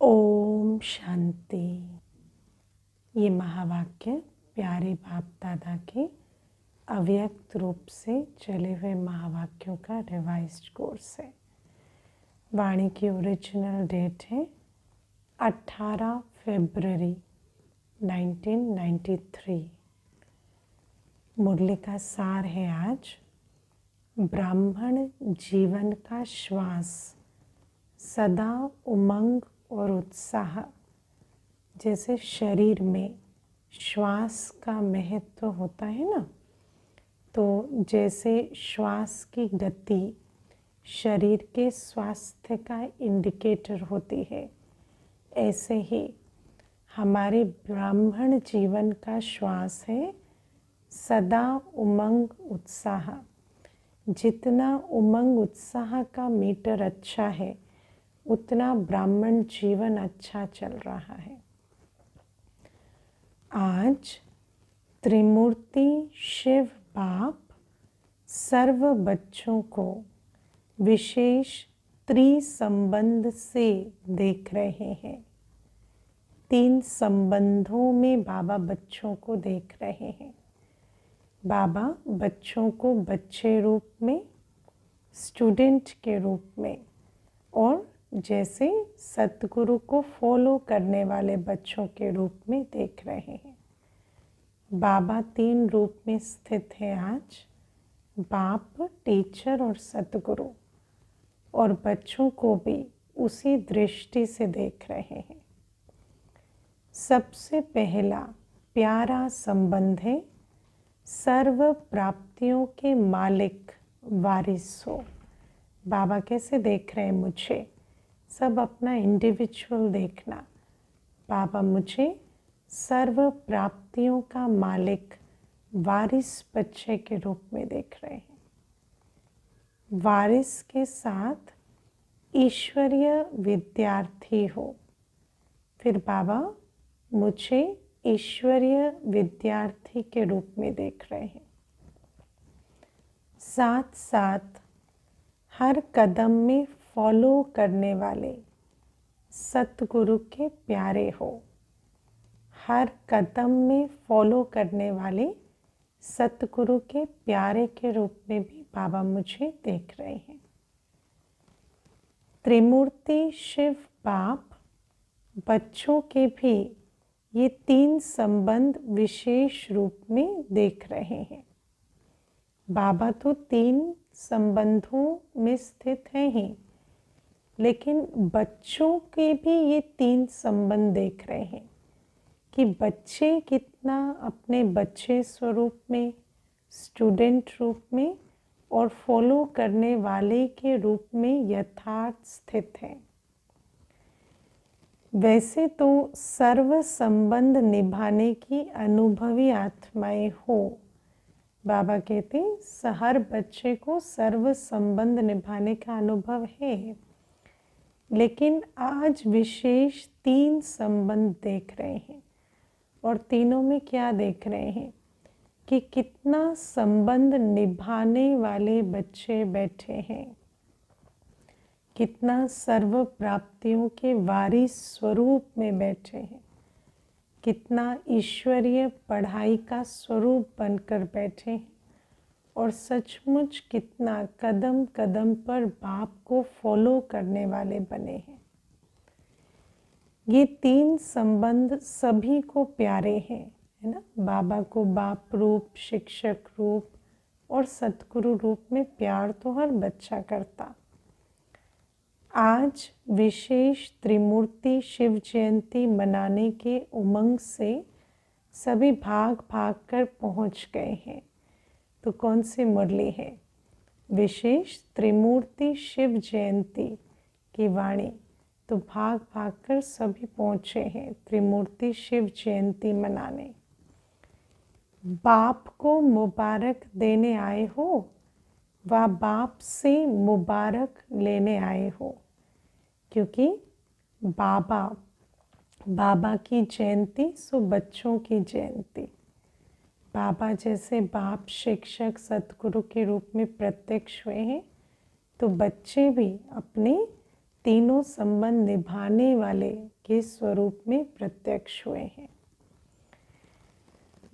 ओम शांति। ये महावाक्य प्यारे बाप दादा के अव्यक्त रूप से चले हुए महावाक्यों का रिवाइज्ड कोर्स है। वाणी की ओरिजिनल डेट है 18 फरवरी 1993। मुरली का सार है आज ब्राह्मण जीवन का श्वास, सदा उमंग और उत्साह। जैसे शरीर में श्वास का महत्व होता है ना, तो जैसे श्वास की गति शरीर के स्वास्थ्य का इंडिकेटर होती है, ऐसे ही हमारे ब्राह्मण जीवन का श्वास है सदा उमंग उत्साह। जितना उमंग उत्साह का मीटर अच्छा है, उतना ब्राह्मण जीवन अच्छा चल रहा है। आज त्रिमूर्ति शिव बाप सर्व बच्चों को विशेष त्रिसंबंध से देख रहे हैं। 3 संबंधों में बाबा बच्चों को देख रहे हैं। बाबा बच्चों को बच्चे रूप में, स्टूडेंट के रूप में, और जैसे सतगुरु को फॉलो करने वाले बच्चों के रूप में देख रहे हैं। बाबा 3 रूप में स्थित है आज, बाप, टीचर और सतगुरु, और बच्चों को भी उसी दृष्टि से देख रहे हैं। सबसे पहला प्यारा संबंध है सर्व प्राप्तियों के मालिक वारिस हो। बाबा कैसे देख रहे हैं मुझे? सब अपना इंडिविजुअल देखना। बाबा मुझे सर्व प्राप्तियों का मालिक वारिस बच्चे के रूप में देख रहे हैं। वारिस के साथ ईश्वरीय विद्यार्थी हो। फिर बाबा मुझे ईश्वरीय विद्यार्थी के रूप में देख रहे हैं। साथ साथ हर कदम में फॉलो करने वाले सतगुरु के प्यारे हो। हर कदम में फॉलो करने वाले सतगुरु के प्यारे के रूप में भी बाबा मुझे देख रहे हैं। त्रिमूर्ति शिव बाप बच्चों के भी ये 3 संबंध विशेष रूप में देख रहे हैं। बाबा तो 3 संबंधों में स्थित हैं ही, लेकिन बच्चों के भी ये 3 संबंध देख रहे हैं कि बच्चे कितना अपने बच्चे स्वरूप में, स्टूडेंट रूप में और फॉलो करने वाले के रूप में यथार्थ स्थित हैं। वैसे तो सर्व संबंध निभाने की अनुभवी आत्माएं हो। बाबा कहते हैं हर बच्चे को सर्व संबंध निभाने का अनुभव है, लेकिन आज विशेष 3 संबंध देख रहे हैं। और तीनों में क्या देख रहे हैं कि कितना संबंध निभाने वाले बच्चे बैठे हैं, कितना सर्व प्राप्तियों के वारिस स्वरूप में बैठे हैं, कितना ईश्वरीय पढ़ाई का स्वरूप बनकर बैठे हैं, और सचमुच कितना कदम कदम पर बाप को फॉलो करने वाले बने हैं। ये 3 संबंध सभी को प्यारे हैं, है ना। बाबा को बाप रूप, शिक्षक रूप और सतगुरु रूप में प्यार तो हर बच्चा करता। आज विशेष त्रिमूर्ति शिव जयंती मनाने के उमंग से सभी भाग भाग कर पहुँच गए हैं। तो कौन सी मुरली है? विशेष त्रिमूर्ति शिव जयंती की वाणी। तो भाग भाग कर सभी पहुँचे हैं त्रिमूर्ति शिव जयंती मनाने। बाप को मुबारक देने आए हो व बाप से मुबारक लेने आए हो, क्योंकि बाबा की जयंती सो बच्चों की जयंती। बाबा जैसे बाप, शिक्षक, सतगुरु के रूप में प्रत्यक्ष हुए हैं, तो बच्चे भी अपने तीनों संबंध निभाने वाले के स्वरूप में प्रत्यक्ष हुए हैं।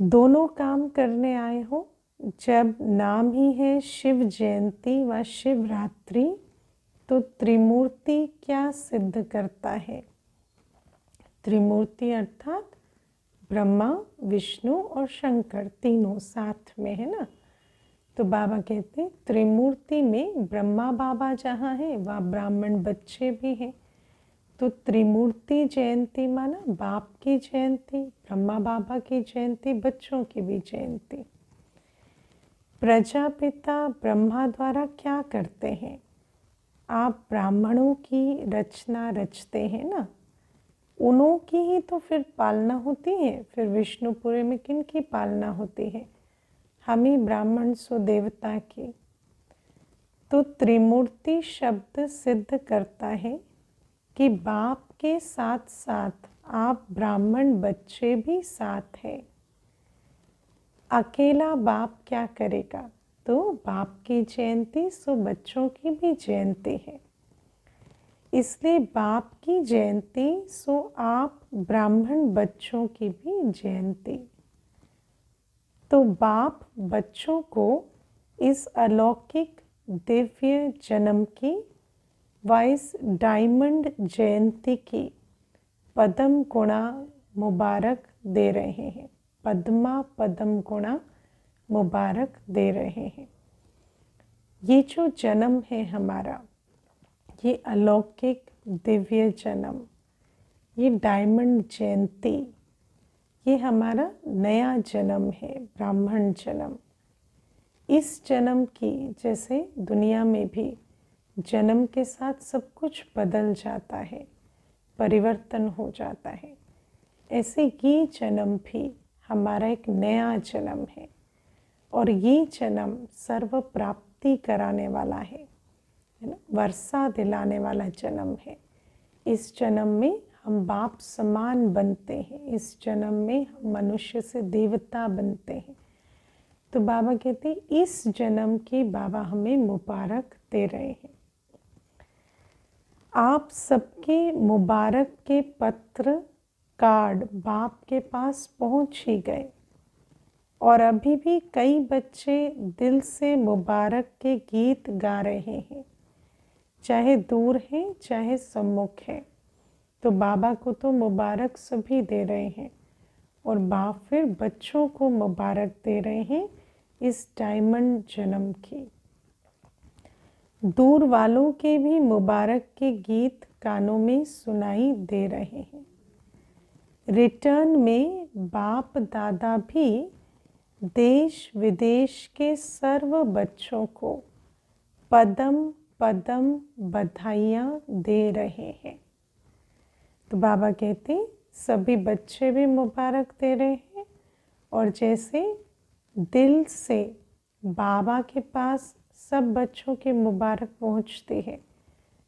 दोनों काम करने आए हो। जब नाम ही है शिव जयंती व शिवरात्रि, तो त्रिमूर्ति क्या सिद्ध करता है? त्रिमूर्ति अर्थात ब्रह्मा, विष्णु और शंकर तीनों साथ में है ना। तो बाबा कहते हैं त्रिमूर्ति में ब्रह्मा बाबा जहाँ है वहाँ ब्राह्मण बच्चे भी हैं। तो त्रिमूर्ति जयंती माना बाप की जयंती, ब्रह्मा बाबा की जयंती, बच्चों की भी जयंती। प्रजापिता ब्रह्मा द्वारा क्या करते हैं? आप ब्राह्मणों की रचना रचते हैं ना, उन्हों की ही तो फिर पालना होती है। फिर विष्णुपुरी में किन की पालना होती है? हम ही ब्राह्मण सो देवता की। तो त्रिमूर्ति शब्द सिद्ध करता है कि बाप के साथ साथ आप ब्राह्मण बच्चे भी साथ हैं। अकेला बाप क्या करेगा? तो बाप की जयंती सो बच्चों की भी जयंती है, इसलिए बाप की जयंती सो आप ब्राह्मण बच्चों की भी जयंती। तो बाप बच्चों को इस अलौकिक दिव्य जन्म की व इस डायमंड जयंती की पद्म गुणा मुबारक दे रहे हैं। पद्मा पद्म गुणा मुबारक दे रहे हैं। ये जो जन्म है हमारा, ये अलौकिक दिव्य जन्म, ये डायमंड जयंती, ये हमारा नया जन्म है, ब्राह्मण जन्म। इस जन्म की जैसे दुनिया में भी जन्म के साथ सब कुछ बदल जाता है, परिवर्तन हो जाता है, ऐसे ये जन्म भी हमारा एक नया जन्म है। और ये जन्म सर्व प्राप्ति कराने वाला है ना, वर्षा दिलाने वाला जन्म है। इस जन्म में हम बाप समान बनते हैं, इस जन्म में हम मनुष्य से देवता बनते हैं। तो बाबा कहते हैं इस जन्म की बाबा हमें मुबारक दे रहे हैं। आप सबके मुबारक के पत्र कार्ड बाप के पास पहुंच ही गए, और अभी भी कई बच्चे दिल से मुबारक के गीत गा रहे हैं, चाहे दूर हैं चाहे सम्मुख हैं। तो बाबा को तो मुबारक सभी दे रहे हैं, और बाप फिर बच्चों को मुबारक दे रहे हैं इस डायमंड जन्म की। दूर वालों के भी मुबारक के गीत कानों में सुनाई दे रहे हैं। रिटर्न में बाप दादा भी देश विदेश के सर्व बच्चों को पदम पदम बधाइयाँ दे रहे हैं। तो बाबा कहते सभी बच्चे भी मुबारक दे रहे हैं, और जैसे दिल से बाबा के पास सब बच्चों की मुबारक पहुँचती है,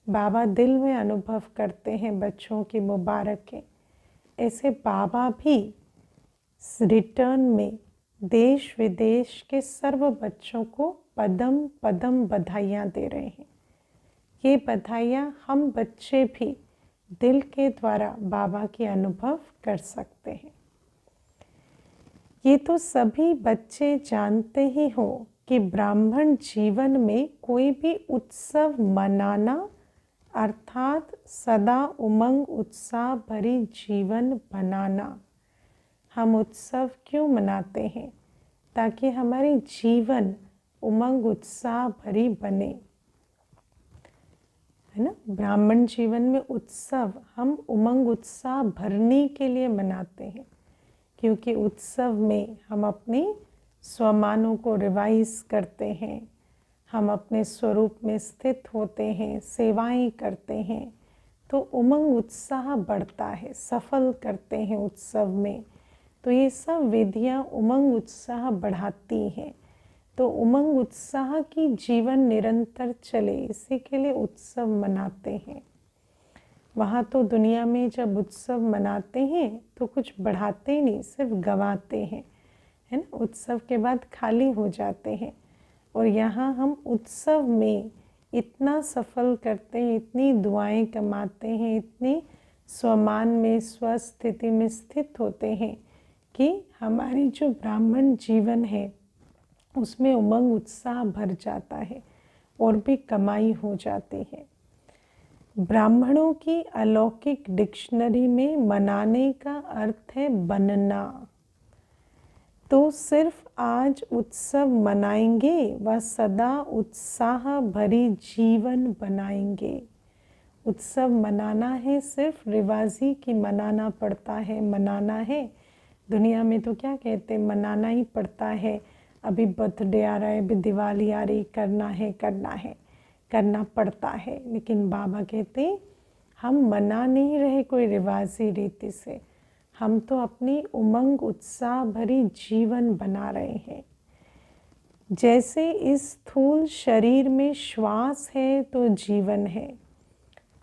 बाबा दिल में अनुभव करते हैं बच्चों की मुबारक के, ऐसे बाबा भी रिटर्न में देश विदेश के सर्व बच्चों को पदम पदम बधाइयाँ दे रहे हैं। ये बधाइयाँ हम बच्चे भी दिल के द्वारा बाबा की अनुभव कर सकते हैं। ये तो सभी बच्चे जानते ही हो कि ब्राह्मण जीवन में कोई भी उत्सव मनाना अर्थात सदा उमंग उत्साह भरी जीवन बनाना। हम उत्सव क्यों मनाते हैं? ताकि हमारी जीवन उमंग उत्साह भरी बने, है ना। ब्राह्मण जीवन में उत्सव हम उमंग उत्साह भरने के लिए मनाते हैं, क्योंकि उत्सव में हम अपने स्वमानों को रिवाइज करते हैं, हम अपने स्वरूप में स्थित होते हैं, सेवाएं करते हैं, तो उमंग उत्साह बढ़ता है, सफल करते हैं उत्सव में। तो ये सब विधियाँ उमंग उत्साह बढ़ाती हैं। तो उमंग उत्साह की जीवन निरंतर चले, इसी के लिए उत्सव मनाते हैं। वहाँ तो दुनिया में जब उत्सव मनाते हैं तो कुछ बढ़ाते नहीं, सिर्फ गवाते हैं, है ना। उत्सव के बाद खाली हो जाते हैं। और यहाँ हम उत्सव में इतना सफल करते हैं, इतनी दुआएं कमाते हैं, इतनी स्वमान में स्वस्थिति में स्थित होते हैं कि हमारी जो ब्राह्मण जीवन है उसमें उमंग उत्साह भर जाता है और भी कमाई हो जाती है। ब्राह्मणों की अलौकिक डिक्शनरी में मनाने का अर्थ है बनना। तो सिर्फ आज उत्सव मनाएंगे व सदा उत्साह भरी जीवन बनाएंगे। उत्सव मनाना है, सिर्फ रिवाजी की मनाना पड़ता है, मनाना है। दुनिया में तो क्या कहते हैं, मनाना ही पड़ता है। अभी बर्थडे आ रहा है, अभी दिवाली आ रही, करना है करना है, करना पड़ता है। लेकिन बाबा कहते हम मना नहीं रहे कोई रिवाजी रीति से, हम तो अपनी उमंग उत्साह भरी जीवन बना रहे हैं। जैसे इस स्थूल शरीर में श्वास है तो जीवन है,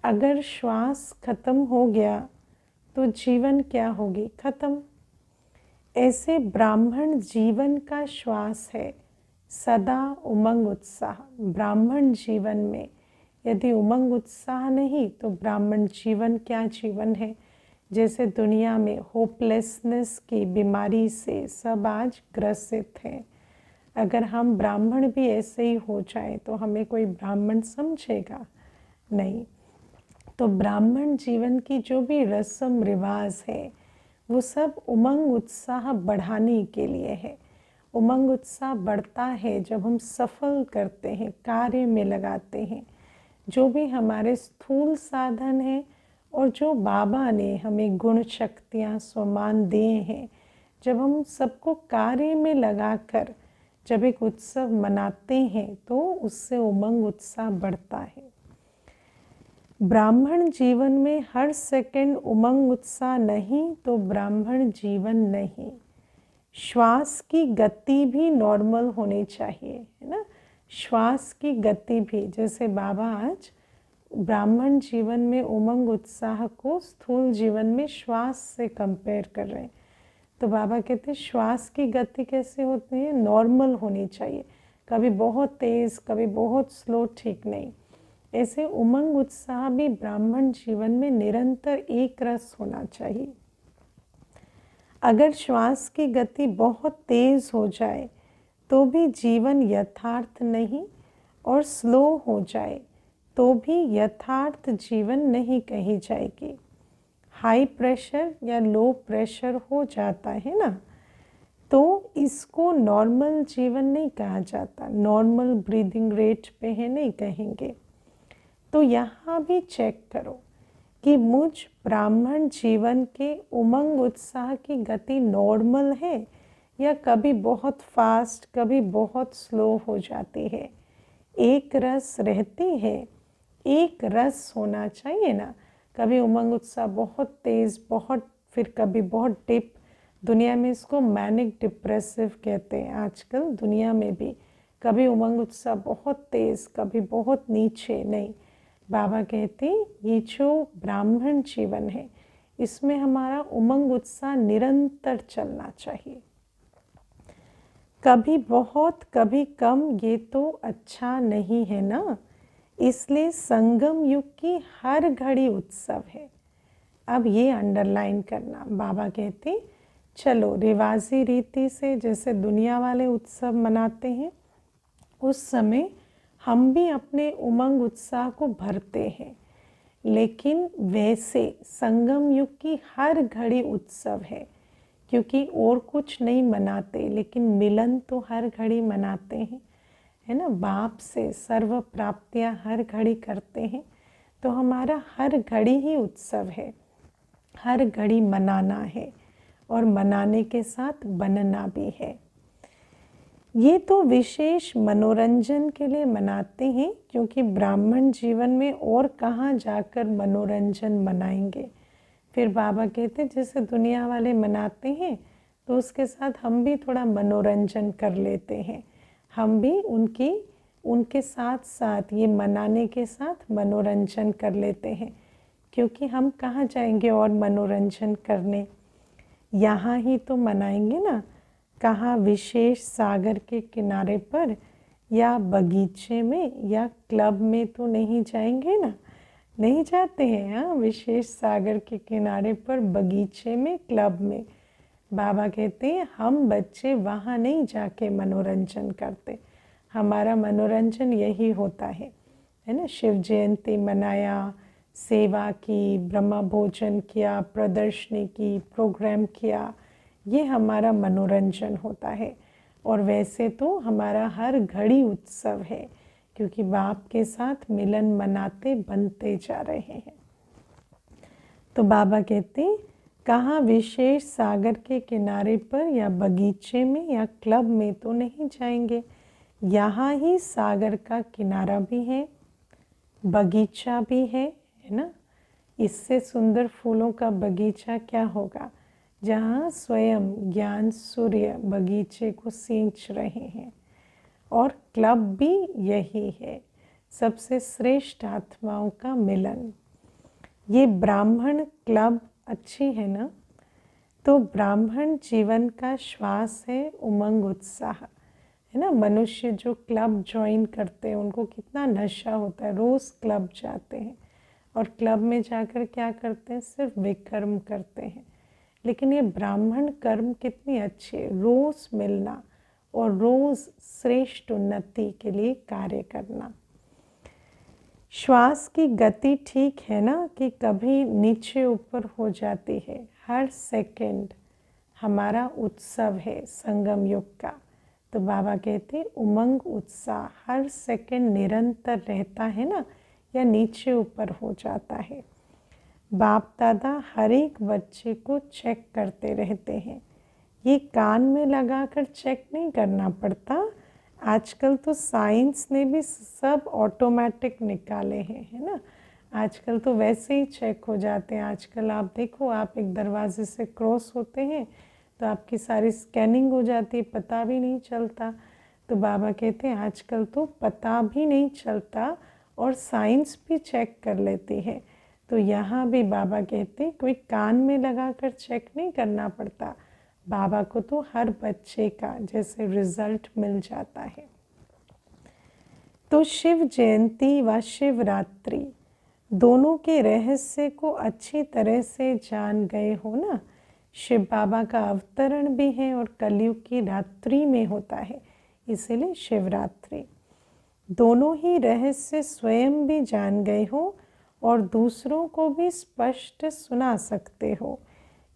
अगर श्वास खत्म हो गया तो जीवन क्या होगी, खत्म। ऐसे ब्राह्मण जीवन का श्वास है, सदा उमंग उत्साह। ब्राह्मण जीवन में यदि उमंग उत्साह नहीं तो ब्राह्मण जीवन क्या जीवन है। जैसे दुनिया में होपलेसनेस की बीमारी से सब आज ग्रसित हैं। अगर हम ब्राह्मण भी ऐसे ही हो जाए तो हमें कोई ब्राह्मण समझेगा नहीं। तो ब्राह्मण जीवन की जो भी रस्म रिवाज है वो सब उमंग उत्साह बढ़ाने के लिए है। उमंग उत्साह बढ़ता है जब हम सफल करते हैं, कार्य में लगाते हैं। जो भी हमारे स्थूल साधन हैं और जो बाबा ने हमें गुण शक्तियाँ स्वमान दिए हैं, जब हम सबको कार्य में लगाकर जब एक उत्सव मनाते हैं तो उससे उमंग उत्साह बढ़ता है। ब्राह्मण जीवन में हर सेकंड उमंग उत्साह नहीं तो ब्राह्मण जीवन नहीं। श्वास की गति भी नॉर्मल होनी चाहिए, है ना। श्वास की गति भी, जैसे बाबा आज ब्राह्मण जीवन में उमंग उत्साह को स्थूल जीवन में श्वास से कंपेयर कर रहे हैं। तो बाबा कहते हैं श्वास की गति कैसे होती है, नॉर्मल होनी चाहिए, कभी बहुत तेज़ कभी बहुत स्लो, ठीक नहीं। ऐसे उमंग उत्साह भी ब्राह्मण जीवन में निरंतर एक रस होना चाहिए। अगर श्वास की गति बहुत तेज़ हो जाए तो भी जीवन यथार्थ नहीं, और स्लो हो जाए तो भी यथार्थ जीवन नहीं कही जाएगी। हाई प्रेशर या लो प्रेशर हो जाता है ना, तो इसको नॉर्मल जीवन नहीं कहा जाता। नॉर्मल ब्रीदिंग रेट पे है नहीं कहेंगे। तो यहाँ भी चेक करो कि मुझ ब्राह्मण जीवन के उमंग उत्साह की गति नॉर्मल है या कभी बहुत फास्ट कभी बहुत स्लो हो जाती है। एक रस रहती है, एक रस होना चाहिए ना। कभी उमंग उत्साह बहुत तेज़, बहुत, फिर कभी बहुत डिप। दुनिया में इसको मैनिक डिप्रेसिव कहते हैं आजकल दुनिया में भी। कभी उमंग उत्साह बहुत तेज़ कभी बहुत नीचे नहीं। बाबा कहते ये जो ब्राह्मण जीवन है इसमें हमारा उमंग उत्साह निरंतर चलना चाहिए, कभी बहुत कभी कम, ये तो अच्छा नहीं है ना। इसलिए संगम युग की हर घड़ी उत्सव है। अब ये अंडरलाइन करना, बाबा कहते चलो रिवाजी रीति से जैसे दुनिया वाले उत्सव मनाते हैं उस समय हम भी अपने उमंग उत्साह को भरते हैं, लेकिन वैसे संगम युग की हर घड़ी उत्सव है, क्योंकि और कुछ नहीं मनाते लेकिन मिलन तो हर घड़ी मनाते हैं, है ना। बाप से सर्व प्राप्तियाँ हर घड़ी करते हैं, तो हमारा हर घड़ी ही उत्सव है, हर घड़ी मनाना है और मनाने के साथ बनना भी है। ये तो विशेष मनोरंजन के लिए मनाते हैं, क्योंकि ब्राह्मण जीवन में और कहाँ जाकर मनोरंजन मनाएंगे। फिर बाबा कहते जैसे दुनिया वाले मनाते हैं तो उसके साथ हम भी थोड़ा मनोरंजन कर लेते हैं। हम भी उनके साथ साथ ये मनाने के साथ मनोरंजन कर लेते हैं, क्योंकि हम कहाँ जाएंगे और मनोरंजन करने, यहाँ ही तो मनाएंगे ना। कहाँ विशेष सागर के किनारे पर या बगीचे में या क्लब में तो नहीं जाएंगे ना, नहीं जाते हैं। हाँ, विशेष सागर के किनारे पर बगीचे में, क्लब में। बाबा कहते हैं हम बच्चे वहाँ नहीं जाके मनोरंजन करते, हमारा मनोरंजन यही होता है ना। शिव जयंती मनाया, सेवा की, ब्रह्मा भोजन किया, प्रदर्शनी की, प्रोग्राम किया, ये हमारा मनोरंजन होता है। और वैसे तो हमारा हर घड़ी उत्सव है, क्योंकि बाप के साथ मिलन मनाते बनते जा रहे हैं। तो बाबा कहते कहाँ विशेष सागर के किनारे पर या बगीचे में या क्लब में तो नहीं जाएंगे, यहाँ ही सागर का किनारा भी है, बगीचा भी है ना। इससे सुंदर फूलों का बगीचा क्या होगा, जहाँ स्वयं ज्ञान सूर्य बगीचे को सींच रहे हैं। और क्लब भी यही है, सबसे श्रेष्ठ आत्माओं का मिलन। ये ब्राह्मण क्लब अच्छी है ना। तो ब्राह्मण जीवन का श्वास है, उमंग उत्साह है ना। मनुष्य जो क्लब ज्वाइन करते हैं उनको कितना नशा होता है, रोज़ क्लब जाते हैं और क्लब में जाकर क्या करते हैं, सिर्फ विकर्म करते हैं। लेकिन ये ब्राह्मण कर्म कितनी अच्छी है, रोज़ मिलना और रोज़ श्रेष्ठ उन्नति के लिए कार्य करना। श्वास की गति ठीक है ना, कि कभी नीचे ऊपर हो जाती है। हर सेकंड हमारा उत्सव है संगम युग का। तो बाबा कहते उमंग उत्साह हर सेकंड निरंतर रहता है ना, या नीचे ऊपर हो जाता है। बाप दादा हर एक बच्चे को चेक करते रहते हैं। ये कान में लगाकर चेक नहीं करना पड़ता। आजकल तो साइंस ने भी सब ऑटोमेटिक निकाले हैं, है ना। आजकल तो वैसे ही चेक हो जाते हैं। आजकल आप देखो, आप एक दरवाजे से क्रॉस होते हैं तो आपकी सारी स्कैनिंग हो जाती है, पता भी नहीं चलता। तो बाबा कहते हैं आजकल तो पता भी नहीं चलता और साइंस भी चेक कर लेती है। तो यहाँ भी बाबा कहते हैं कोई कान में लगाकर चेक नहीं करना पड़ता। बाबा को तो हर बच्चे का जैसे रिजल्ट मिल जाता है। तो शिव जयंती व शिवरात्रि दोनों के रहस्य को अच्छी तरह से जान गए हो ना। शिव बाबा का अवतरण भी है और कलयुग की रात्रि में होता है, इसीलिए शिवरात्रि। दोनों ही रहस्य स्वयं भी जान गए हो और दूसरों को भी स्पष्ट सुना सकते हो,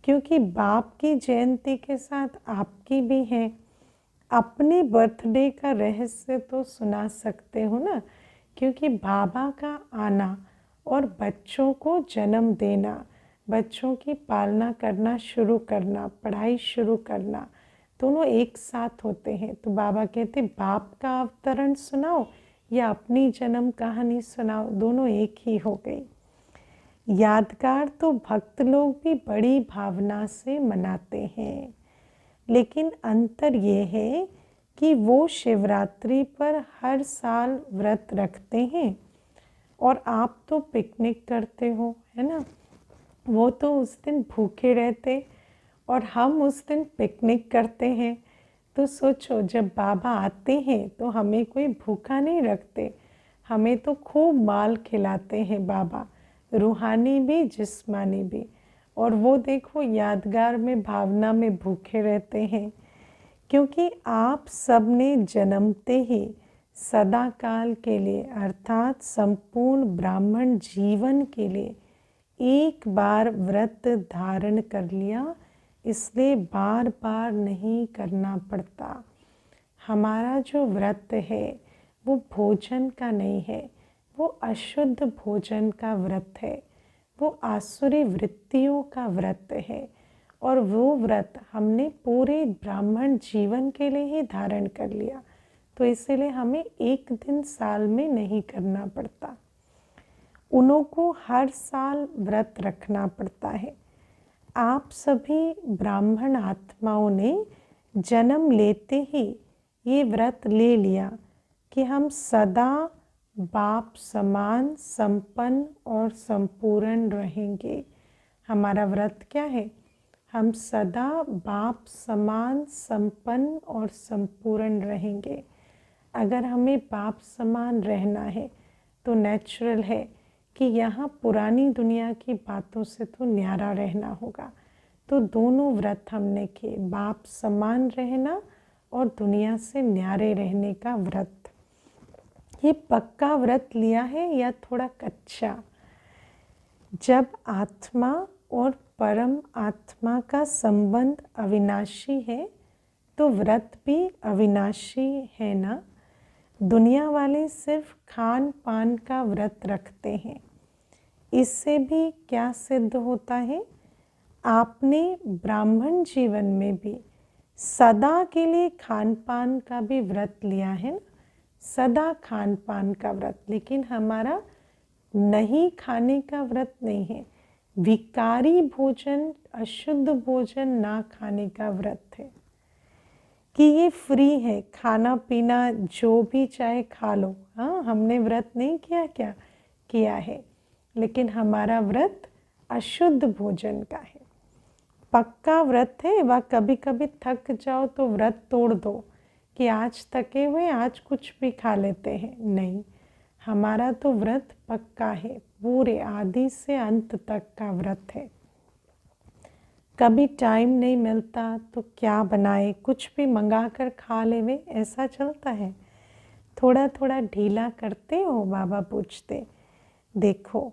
क्योंकि बाप की जयंती के साथ आपकी भी है। अपने बर्थडे का रहस्य तो सुना सकते हो ना, क्योंकि बाबा का आना और बच्चों को जन्म देना, बच्चों की पालना करना शुरू करना, पढ़ाई शुरू करना, दोनों एक साथ होते हैं। तो बाबा कहते बाप का अवतरण सुनाओ या अपनी जन्म कहानी सुनाओ, दोनों एक ही हो गई। यादगार तो भक्त लोग भी बड़ी भावना से मनाते हैं, लेकिन अंतर ये है कि वो शिवरात्रि पर हर साल व्रत रखते हैं और आप तो पिकनिक करते हो, है ना। वो तो उस दिन भूखे रहते और हम उस दिन पिकनिक करते हैं। तो सोचो, जब बाबा आते हैं तो हमें कोई भूखा नहीं रखते, हमें तो खूब माल खिलाते हैं बाबा, रूहानी भी जिस्मानी भी। और वो देखो यादगार में भावना में भूखे रहते हैं, क्योंकि आप सबने जन्मते ही सदा काल के लिए अर्थात संपूर्ण ब्राह्मण जीवन के लिए एक बार व्रत धारण कर लिया, इसलिए बार बार नहीं करना पड़ता। हमारा जो व्रत है वो भोजन का नहीं है, वो अशुद्ध भोजन का व्रत है, वो आसुरी वृत्तियों का व्रत है। और वो व्रत हमने पूरे ब्राह्मण जीवन के लिए ही धारण कर लिया, तो इसीलिए हमें एक दिन साल में नहीं करना पड़ता। उन्हों को हर साल व्रत रखना पड़ता है। आप सभी ब्राह्मण आत्माओं ने जन्म लेते ही ये व्रत ले लिया कि हम सदा बाप समान संपन्न और संपूर्ण रहेंगे। हमारा व्रत क्या है, हम सदा बाप समान संपन्न और संपूर्ण रहेंगे। अगर हमें बाप समान रहना है तो नेचुरल है कि यहाँ पुरानी दुनिया की बातों से तो न्यारा रहना होगा। तो दोनों व्रत हमने किए, बाप समान रहना और दुनिया से न्यारे रहने का व्रत। ये पक्का व्रत लिया है या थोड़ा कच्चा? जब आत्मा और परम आत्मा का संबंध अविनाशी है तो व्रत भी अविनाशी है ना। दुनिया वाले सिर्फ खान पान का व्रत रखते हैं। इससे भी क्या सिद्ध होता है? आपने ब्राह्मण जीवन में भी सदा के लिए खान पान का भी व्रत लिया है ना, सदा खान पान का व्रत। लेकिन हमारा नहीं खाने का व्रत नहीं है, विकारी भोजन, अशुद्ध भोजन ना खाने का व्रत है कि ये फ्री है, खाना पीना जो भी चाहे खा लो। हाँ, हमने व्रत नहीं किया, क्या किया है, लेकिन हमारा व्रत अशुद्ध भोजन का है। पक्का व्रत है। वह कभी कभी थक जाओ तो व्रत तोड़ दो कि आज थके हुए, आज कुछ भी खा लेते हैं, नहीं, हमारा तो व्रत पक्का है, पूरे आदि से अंत तक का व्रत है। कभी टाइम नहीं मिलता तो क्या बनाए, कुछ भी मंगा कर खा लेवे, ऐसा चलता है। थोड़ा थोड़ा ढीला करते हो, बाबा पूछते। देखो,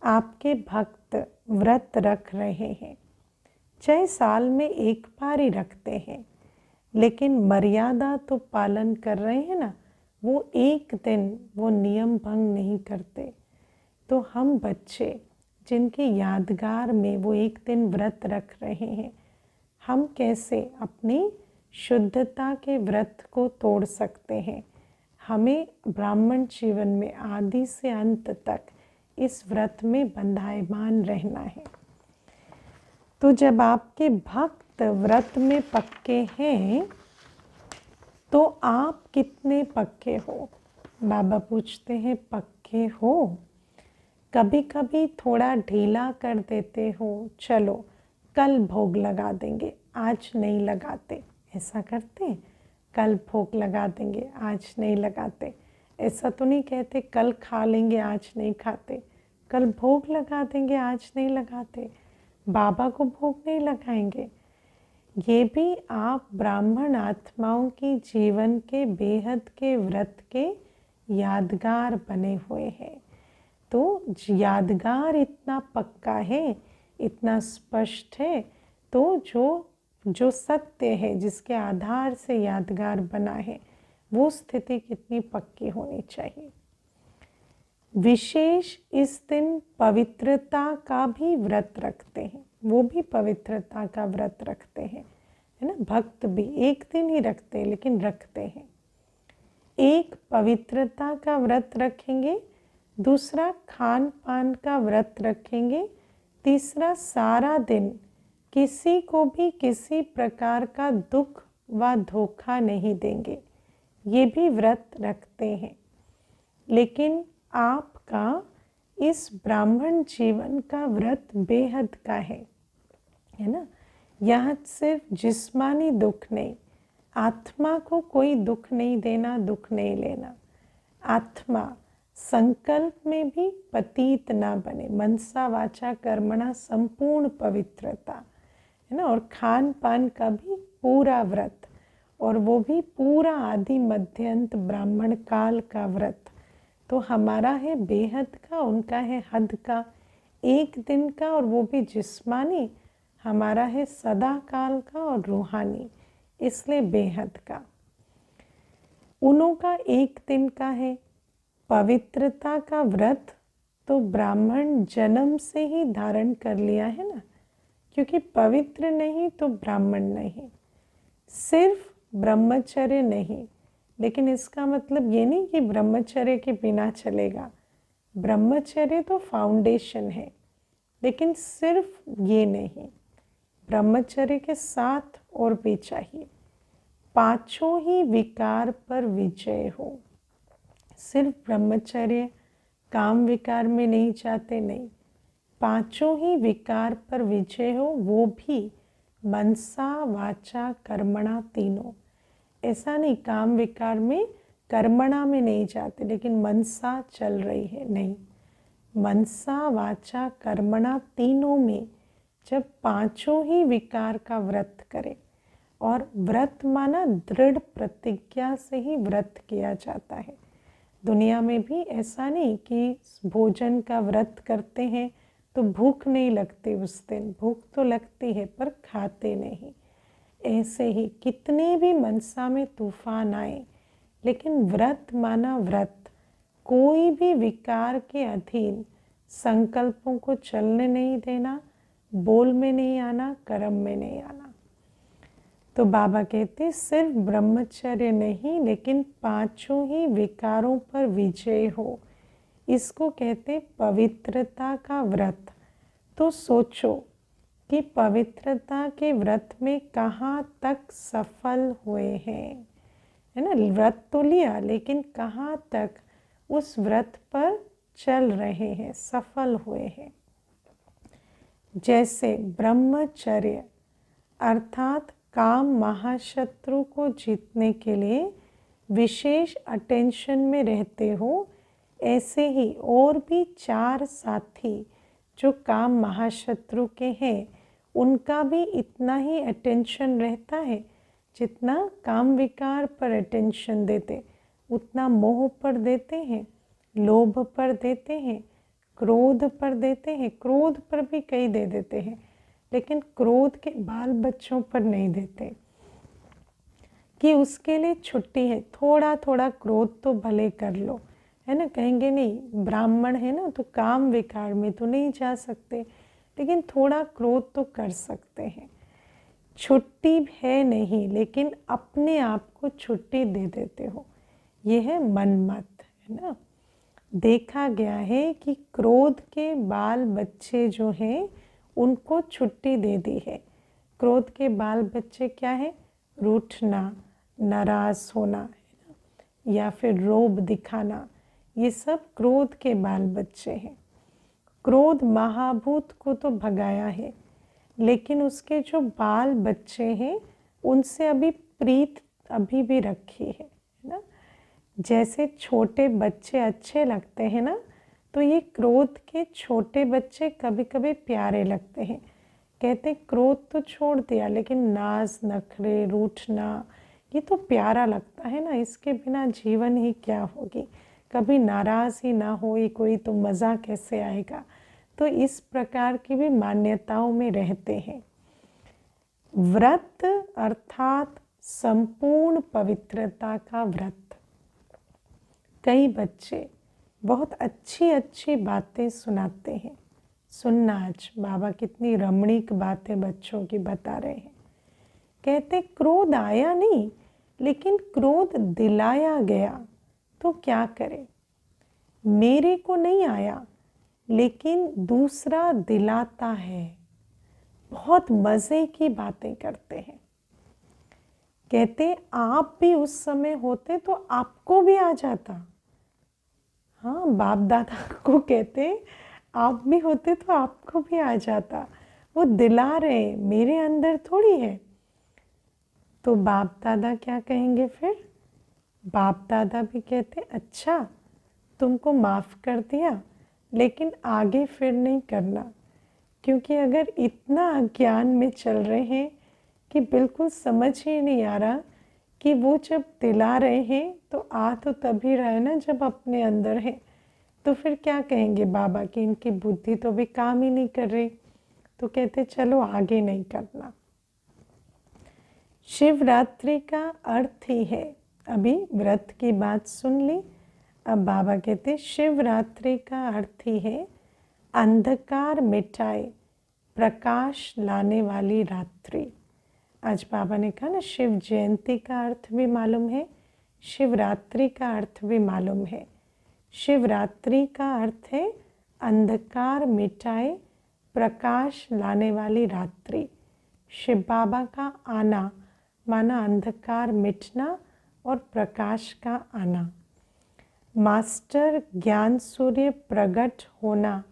आपके भक्त व्रत रख रहे हैं, चाहे साल में एक बार ही रखते हैं, लेकिन मर्यादा तो पालन कर रहे हैं ना। वो एक दिन वो नियम भंग नहीं करते। तो हम बच्चे जिनके यादगार में वो एक दिन व्रत रख रहे हैं, हम कैसे अपनी शुद्धता के व्रत को तोड़ सकते हैं? हमें ब्राह्मण जीवन में आदि से अंत तक इस व्रत में बंधायमान रहना है। तो जब आपके भक्त व्रत में पक्के हैं तो आप कितने पक्के हो? बाबा पूछते हैं, पक्के हो? कभी कभी थोड़ा ढीला कर देते हो, चलो कल भोग लगा देंगे, आज नहीं लगाते, ऐसा करते? कल भोग लगा देंगे, आज नहीं लगाते। ऐसा तो नहीं कहते कल खा लेंगे, आज नहीं खाते। कल भोग लगा देंगे, आज नहीं लगाते। बाबा को भोग नहीं लगाएंगे। ये भी आप ब्राह्मण आत्माओं की जीवन के बेहद के व्रत के यादगार बने हुए हैं। तो यादगार इतना पक्का है, इतना स्पष्ट है, तो जो सत्य है, जिसके आधार से यादगार बना है, वो स्थिति कितनी पक्की होनी चाहिए। विशेष इस दिन पवित्रता का भी व्रत रखते हैं, वो भी पवित्रता का व्रत रखते हैं, है ना। भक्त भी एक दिन ही रखते हैं, लेकिन रखते हैं। एक पवित्रता का व्रत रखेंगे, दूसरा खान पान का व्रत रखेंगे, तीसरा सारा दिन किसी को भी किसी प्रकार का दुख व धोखा नहीं देंगे, ये भी व्रत रखते हैं। लेकिन आपका इस ब्राह्मण जीवन का व्रत बेहद का है ना। यह सिर्फ जिस्मानी दुख नहीं, आत्मा को कोई दुख नहीं देना, दुख नहीं लेना। आत्मा संकल्प में भी पतित ना बने, मनसा वाचा कर्मणा संपूर्ण पवित्रता, है ना। और खान पान का भी पूरा व्रत, और वो भी पूरा आदि मध्यंत ब्राह्मण काल का व्रत। तो हमारा है बेहद का, उनका है हद का, एक दिन का, और वो भी जिस्मानी। हमारा है सदा काल का और रूहानी, इसलिए बेहद का। उनों का एक दिन का है। पवित्रता का व्रत तो ब्राह्मण जन्म से ही धारण कर लिया है ना, क्योंकि पवित्र नहीं तो ब्राह्मण नहीं। सिर्फ ब्रह्मचर्य नहीं, लेकिन इसका मतलब ये नहीं कि ब्रह्मचर्य के बिना चलेगा। ब्रह्मचर्य तो फाउंडेशन है, लेकिन सिर्फ ये नहीं, ब्रह्मचर्य के साथ और भी चाहिए। पांचों ही विकार पर विजय हो। सिर्फ ब्रह्मचर्य, काम विकार में नहीं जाते, नहीं, पांचों ही विकार पर विजय हो, वो भी मनसा वाचा कर्मणा तीनों। ऐसा नहीं काम विकार में कर्मणा में नहीं जाते, लेकिन मनसा चल रही है, नहीं। मनसा वाचा कर्मणा तीनों में जब पांचों ही विकार का व्रत करे, और व्रत माना दृढ़ प्रतिज्ञा से ही व्रत किया जाता है। दुनिया में भी ऐसा नहीं कि भोजन का व्रत करते हैं तो भूख नहीं लगती, उस दिन भूख तो लगती है पर खाते नहीं। ऐसे ही कितने भी मनसा में तूफान आए, लेकिन व्रत माना व्रत, कोई भी विकार के अधीन संकल्पों को चलने नहीं देना, बोल में नहीं आना, कर्म में नहीं आना। तो बाबा कहते सिर्फ ब्रह्मचर्य नहीं, लेकिन पांचों ही विकारों पर विजय हो, इसको कहते पवित्रता का व्रत। तो सोचो कि पवित्रता के व्रत में कहाँ तक सफल हुए हैं, है ना। व्रत तो लिया, लेकिन कहाँ तक उस व्रत पर चल रहे हैं, सफल हुए हैं। जैसे ब्रह्मचर्य अर्थात काम महाशत्रु को जीतने के लिए विशेष अटेंशन में रहते हो, ऐसे ही और भी 4 साथी जो काम महाशत्रु के हैं, उनका भी इतना ही अटेंशन रहता है जितना काम विकार पर अटेंशन देते, उतना मोह पर देते हैं, लोभ पर देते हैं, क्रोध पर देते हैं। क्रोध पर भी कई दे देते हैं, लेकिन क्रोध के बाल बच्चों पर नहीं देते कि उसके लिए छुट्टी है। थोड़ा थोड़ा क्रोध तो भले कर लो, है ना। कहेंगे नहीं ब्राह्मण है ना तो काम विकार में तो नहीं जा सकते, लेकिन थोड़ा क्रोध तो कर सकते हैं। छुट्टी है नहीं, लेकिन अपने आप को छुट्टी दे देते हो, यह है मनमत, है ना। देखा गया है कि क्रोध के बाल बच्चे जो हैं उनको छुट्टी दे दी है। क्रोध के बाल बच्चे क्या है? रूठना, नाराज होना, या फिर रोब दिखाना, ये सब क्रोध के बाल बच्चे हैं। क्रोध महाभूत को तो भगाया है, लेकिन उसके जो बाल बच्चे हैं उनसे अभी प्रीत अभी भी रखी है ना। जैसे छोटे बच्चे अच्छे लगते हैं ना, तो ये क्रोध के छोटे बच्चे कभी कभी प्यारे लगते हैं। कहते क्रोध तो छोड़ दिया, लेकिन नाज नखरे रूठना ये तो प्यारा लगता है ना, इसके बिना जीवन ही क्या होगी। कभी नाराज ही ना हो कोई तो मज़ा कैसे आएगा। तो इस प्रकार की भी मान्यताओं में रहते हैं। व्रत अर्थात संपूर्ण पवित्रता का व्रत। कई बच्चे बहुत अच्छी अच्छी बातें सुनाते हैं। सुनना आज बाबा कितनी रमणीक बातें बच्चों की बता रहे हैं। कहते क्रोध आया नहीं, लेकिन क्रोध दिलाया गया तो क्या करें। मेरे को नहीं आया, लेकिन दूसरा दिलाता है। बहुत मज़े की बातें करते हैं। कहते आप भी उस समय होते तो आपको भी आ जाता। हाँ, बाप दादा को कहते आप भी होते तो आपको भी आ जाता। वो दिला रहे, मेरे अंदर थोड़ी है। तो बाप दादा क्या कहेंगे फिर? बाप दादा भी कहते अच्छा तुमको माफ़ कर दिया, लेकिन आगे फिर नहीं करना। क्योंकि अगर इतना अज्ञान में चल रहे हैं कि बिल्कुल समझ ही नहीं आ रहा कि वो जब दिला रहे हैं तो आ तो तभी रहा है ना जब अपने अंदर है। तो फिर क्या कहेंगे बाबा कि इनकी बुद्धि तो भी काम ही नहीं कर रही। तो कहते चलो आगे नहीं करना। शिवरात्रि का अर्थ ही है, अभी व्रत की बात सुन ली। अब बाबा कहते शिवरात्रि का अर्थ ही है अंधकार मिटाए प्रकाश लाने वाली रात्रि। आज बाबा ने कहा ना शिव जयंती का अर्थ भी मालूम है, शिवरात्रि का अर्थ भी मालूम है। शिवरात्रि का अर्थ है अंधकार मिटाए प्रकाश लाने वाली रात्रि। शिव बाबा का आना माना अंधकार मिटना और प्रकाश का आना। मास्टर ज्ञान सूर्य प्रकट होना,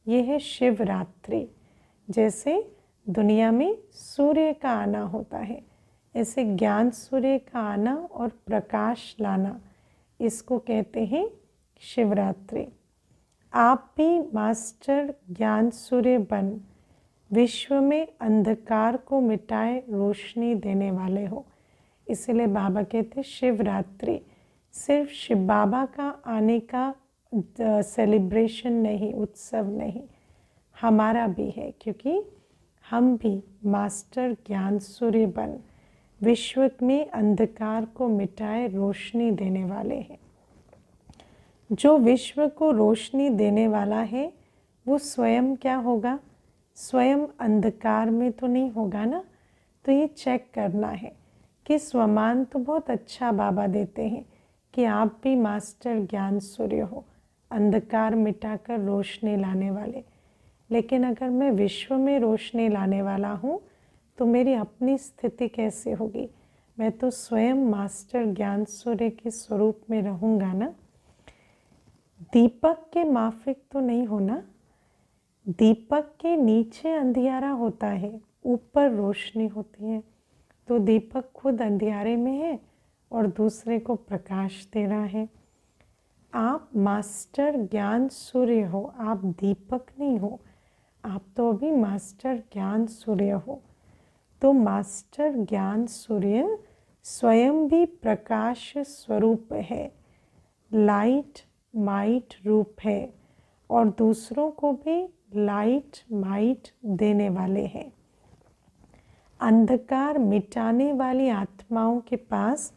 यह है शिवरात्रि। जैसे दुनिया में सूर्य का आना होता है, ऐसे ज्ञान सूर्य का आना और प्रकाश लाना, इसको कहते हैं शिवरात्रि। आप भी मास्टर ज्ञान सूर्य बन विश्व में अंधकार को मिटाए रोशनी देने वाले हो। इसलिए बाबा कहते शिवरात्रि सिर्फ शिव बाबा का आने का सेलिब्रेशन नहीं, उत्सव नहीं, हमारा भी है, क्योंकि हम भी मास्टर ज्ञान सूर्य बन विश्व में अंधकार को मिटाए रोशनी देने वाले हैं। जो विश्व को रोशनी देने वाला है वो स्वयं क्या होगा? स्वयं अंधकार में तो नहीं होगा ना। तो ये चेक करना है कि स्वमान तो बहुत अच्छा बाबा देते हैं कि आप भी मास्टर ज्ञान सूर्य हो, अंधकार मिटाकर रोशनी लाने वाले। लेकिन अगर मैं विश्व में रोशनी लाने वाला हूँ तो मेरी अपनी स्थिति कैसे होगी? मैं तो स्वयं मास्टर ज्ञान सूर्य के स्वरूप में रहूँगा ना। दीपक के माफिक तो नहीं होना। दीपक के नीचे अंधियारा होता है, ऊपर रोशनी होती है। तो दीपक खुद अंधियारे में है और दूसरे को प्रकाश दे रहा है। आप मास्टर ज्ञान सूर्य हो, आप दीपक नहीं हो, आप तो अभी मास्टर ज्ञान सूर्य हो। तो मास्टर ज्ञान सूर्य स्वयं भी प्रकाश स्वरूप है, लाइट माइट रूप है, और दूसरों को भी लाइट माइट देने वाले हैं। अंधकार मिटाने वाली आत्माओं के पास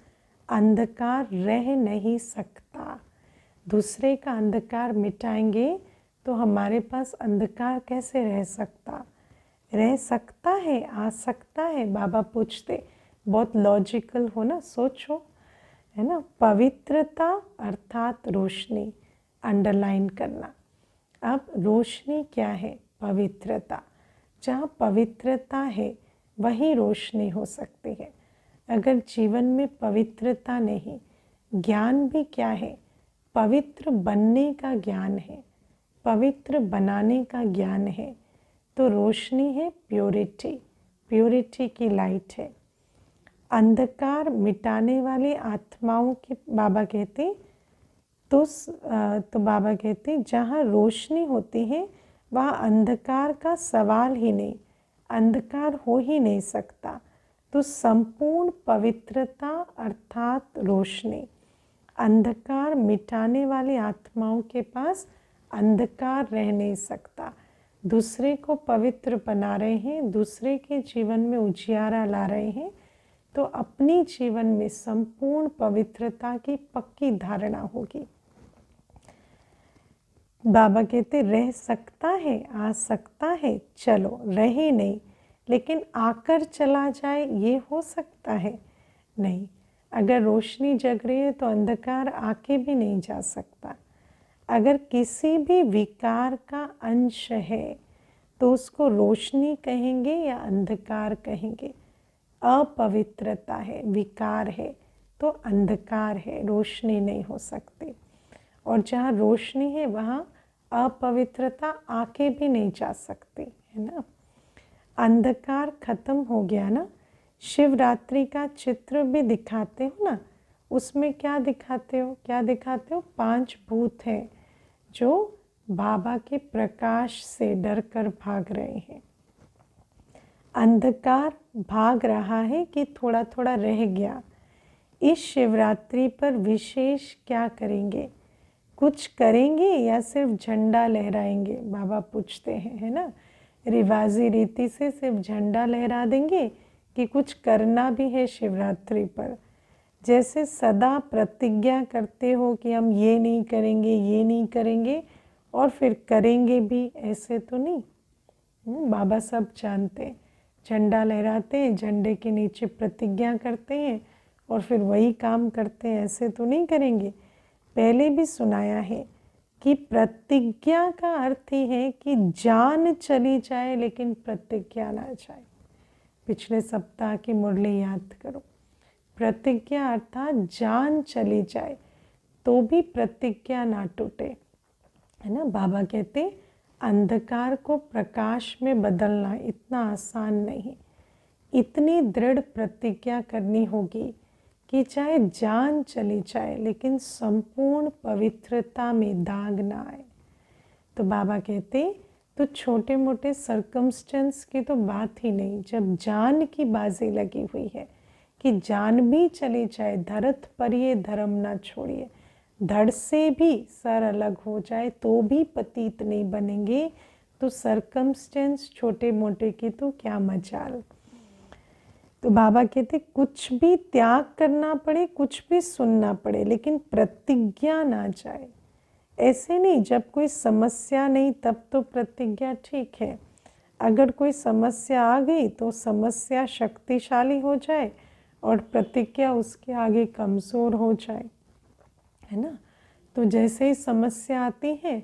अंधकार रह नहीं सकता। दूसरे का अंधकार मिटाएंगे तो हमारे पास अंधकार कैसे रह सकता? रह सकता है, आ सकता है। बाबा पूछते, बहुत लॉजिकल हो ना, सोचो, है ना। पवित्रता अर्थात रोशनी, अंडरलाइन करना। अब रोशनी क्या है? पवित्रता। जहाँ पवित्रता है वही रोशनी हो सकती है। अगर जीवन में पवित्रता नहीं, ज्ञान भी क्या है? पवित्र बनने का ज्ञान है, पवित्र बनाने का ज्ञान है। तो रोशनी है प्योरिटी, प्योरिटी की लाइट है। अंधकार मिटाने वाली आत्माओं के बाबा कहते तो बाबा कहते जहाँ रोशनी होती है वहाँ अंधकार का सवाल ही नहीं, अंधकार हो ही नहीं सकता। तो संपूर्ण पवित्रता अर्थात रोशनी। अंधकार मिटाने वाली आत्माओं के पास अंधकार रह नहीं सकता। दूसरे को पवित्र बना रहे हैं, दूसरे के जीवन में उजियारा ला रहे हैं, तो अपनी जीवन में संपूर्ण पवित्रता की पक्की धारणा होगी। बाबा कहते रह सकता है, आ सकता है, चलो रहे नहीं, लेकिन आकर चला जाए, ये हो सकता है? नहीं। अगर रोशनी जग रही है तो अंधकार आके भी नहीं जा सकता। अगर किसी भी विकार का अंश है तो उसको रोशनी कहेंगे या अंधकार कहेंगे? अपवित्रता है, विकार है, तो अंधकार है, रोशनी नहीं हो सकती। और जहाँ रोशनी है वहाँ अपवित्रता आके भी नहीं जा सकती, है ना। अंधकार खत्म हो गया ना। शिवरात्रि का चित्र भी दिखाते हो ना, उसमें क्या दिखाते हो? क्या दिखाते हो? 5 भूत हैं जो बाबा के प्रकाश से डरकर भाग रहे हैं। अंधकार भाग रहा है कि थोड़ा थोड़ा रह गया। इस शिवरात्रि पर विशेष क्या करेंगे? कुछ करेंगे या सिर्फ झंडा लहराएंगे? बाबा पूछते हैं, है ना। रिवाजी रीति से सिर्फ झंडा लहरा देंगे कि कुछ करना भी है शिवरात्रि पर? जैसे सदा प्रतिज्ञा करते हो कि हम ये नहीं करेंगे, ये नहीं करेंगे, और फिर करेंगे भी, ऐसे तो नहीं। बाबा सब जानते हैं। झंडा लहराते हैं, झंडे के नीचे प्रतिज्ञा करते हैं और फिर वही काम करते हैं, ऐसे तो नहीं करेंगे। पहले भी सुनाया है कि प्रतिज्ञा का अर्थ ही है कि जान चली जाए लेकिन प्रतिज्ञा ना जाए। पिछले सप्ताह की मुरली याद करो। प्रतिज्ञा अर्थात जान चली जाए तो भी प्रतिज्ञा ना टूटे, है ना। बाबा कहते अंधकार को प्रकाश में बदलना इतना आसान नहीं। इतनी दृढ़ प्रतिज्ञा करनी होगी कि चाहे जान चली जाए लेकिन संपूर्ण पवित्रता में दाग ना आए। तो बाबा कहते तो छोटे मोटे सर्कमस्टेंस की तो बात ही नहीं, जब जान की बाजी लगी हुई है कि जान भी चली जाए, धरत पर ये धर्म ना छोड़िए, धड़ से भी सर अलग हो जाए तो भी पतित नहीं बनेंगे, तो सर्कमस्टेंस छोटे मोटे की तो क्या मजाल। तो बाबा कहते कुछ भी त्याग करना पड़े, कुछ भी सुनना पड़े, लेकिन प्रतिज्ञा ना जाए। ऐसे नहीं जब कोई समस्या नहीं तब तो प्रतिज्ञा ठीक है, अगर कोई समस्या आ गई तो समस्या शक्तिशाली हो जाए और प्रतिज्ञा उसके आगे कमज़ोर हो जाए, है ना। तो जैसे ही समस्या आती है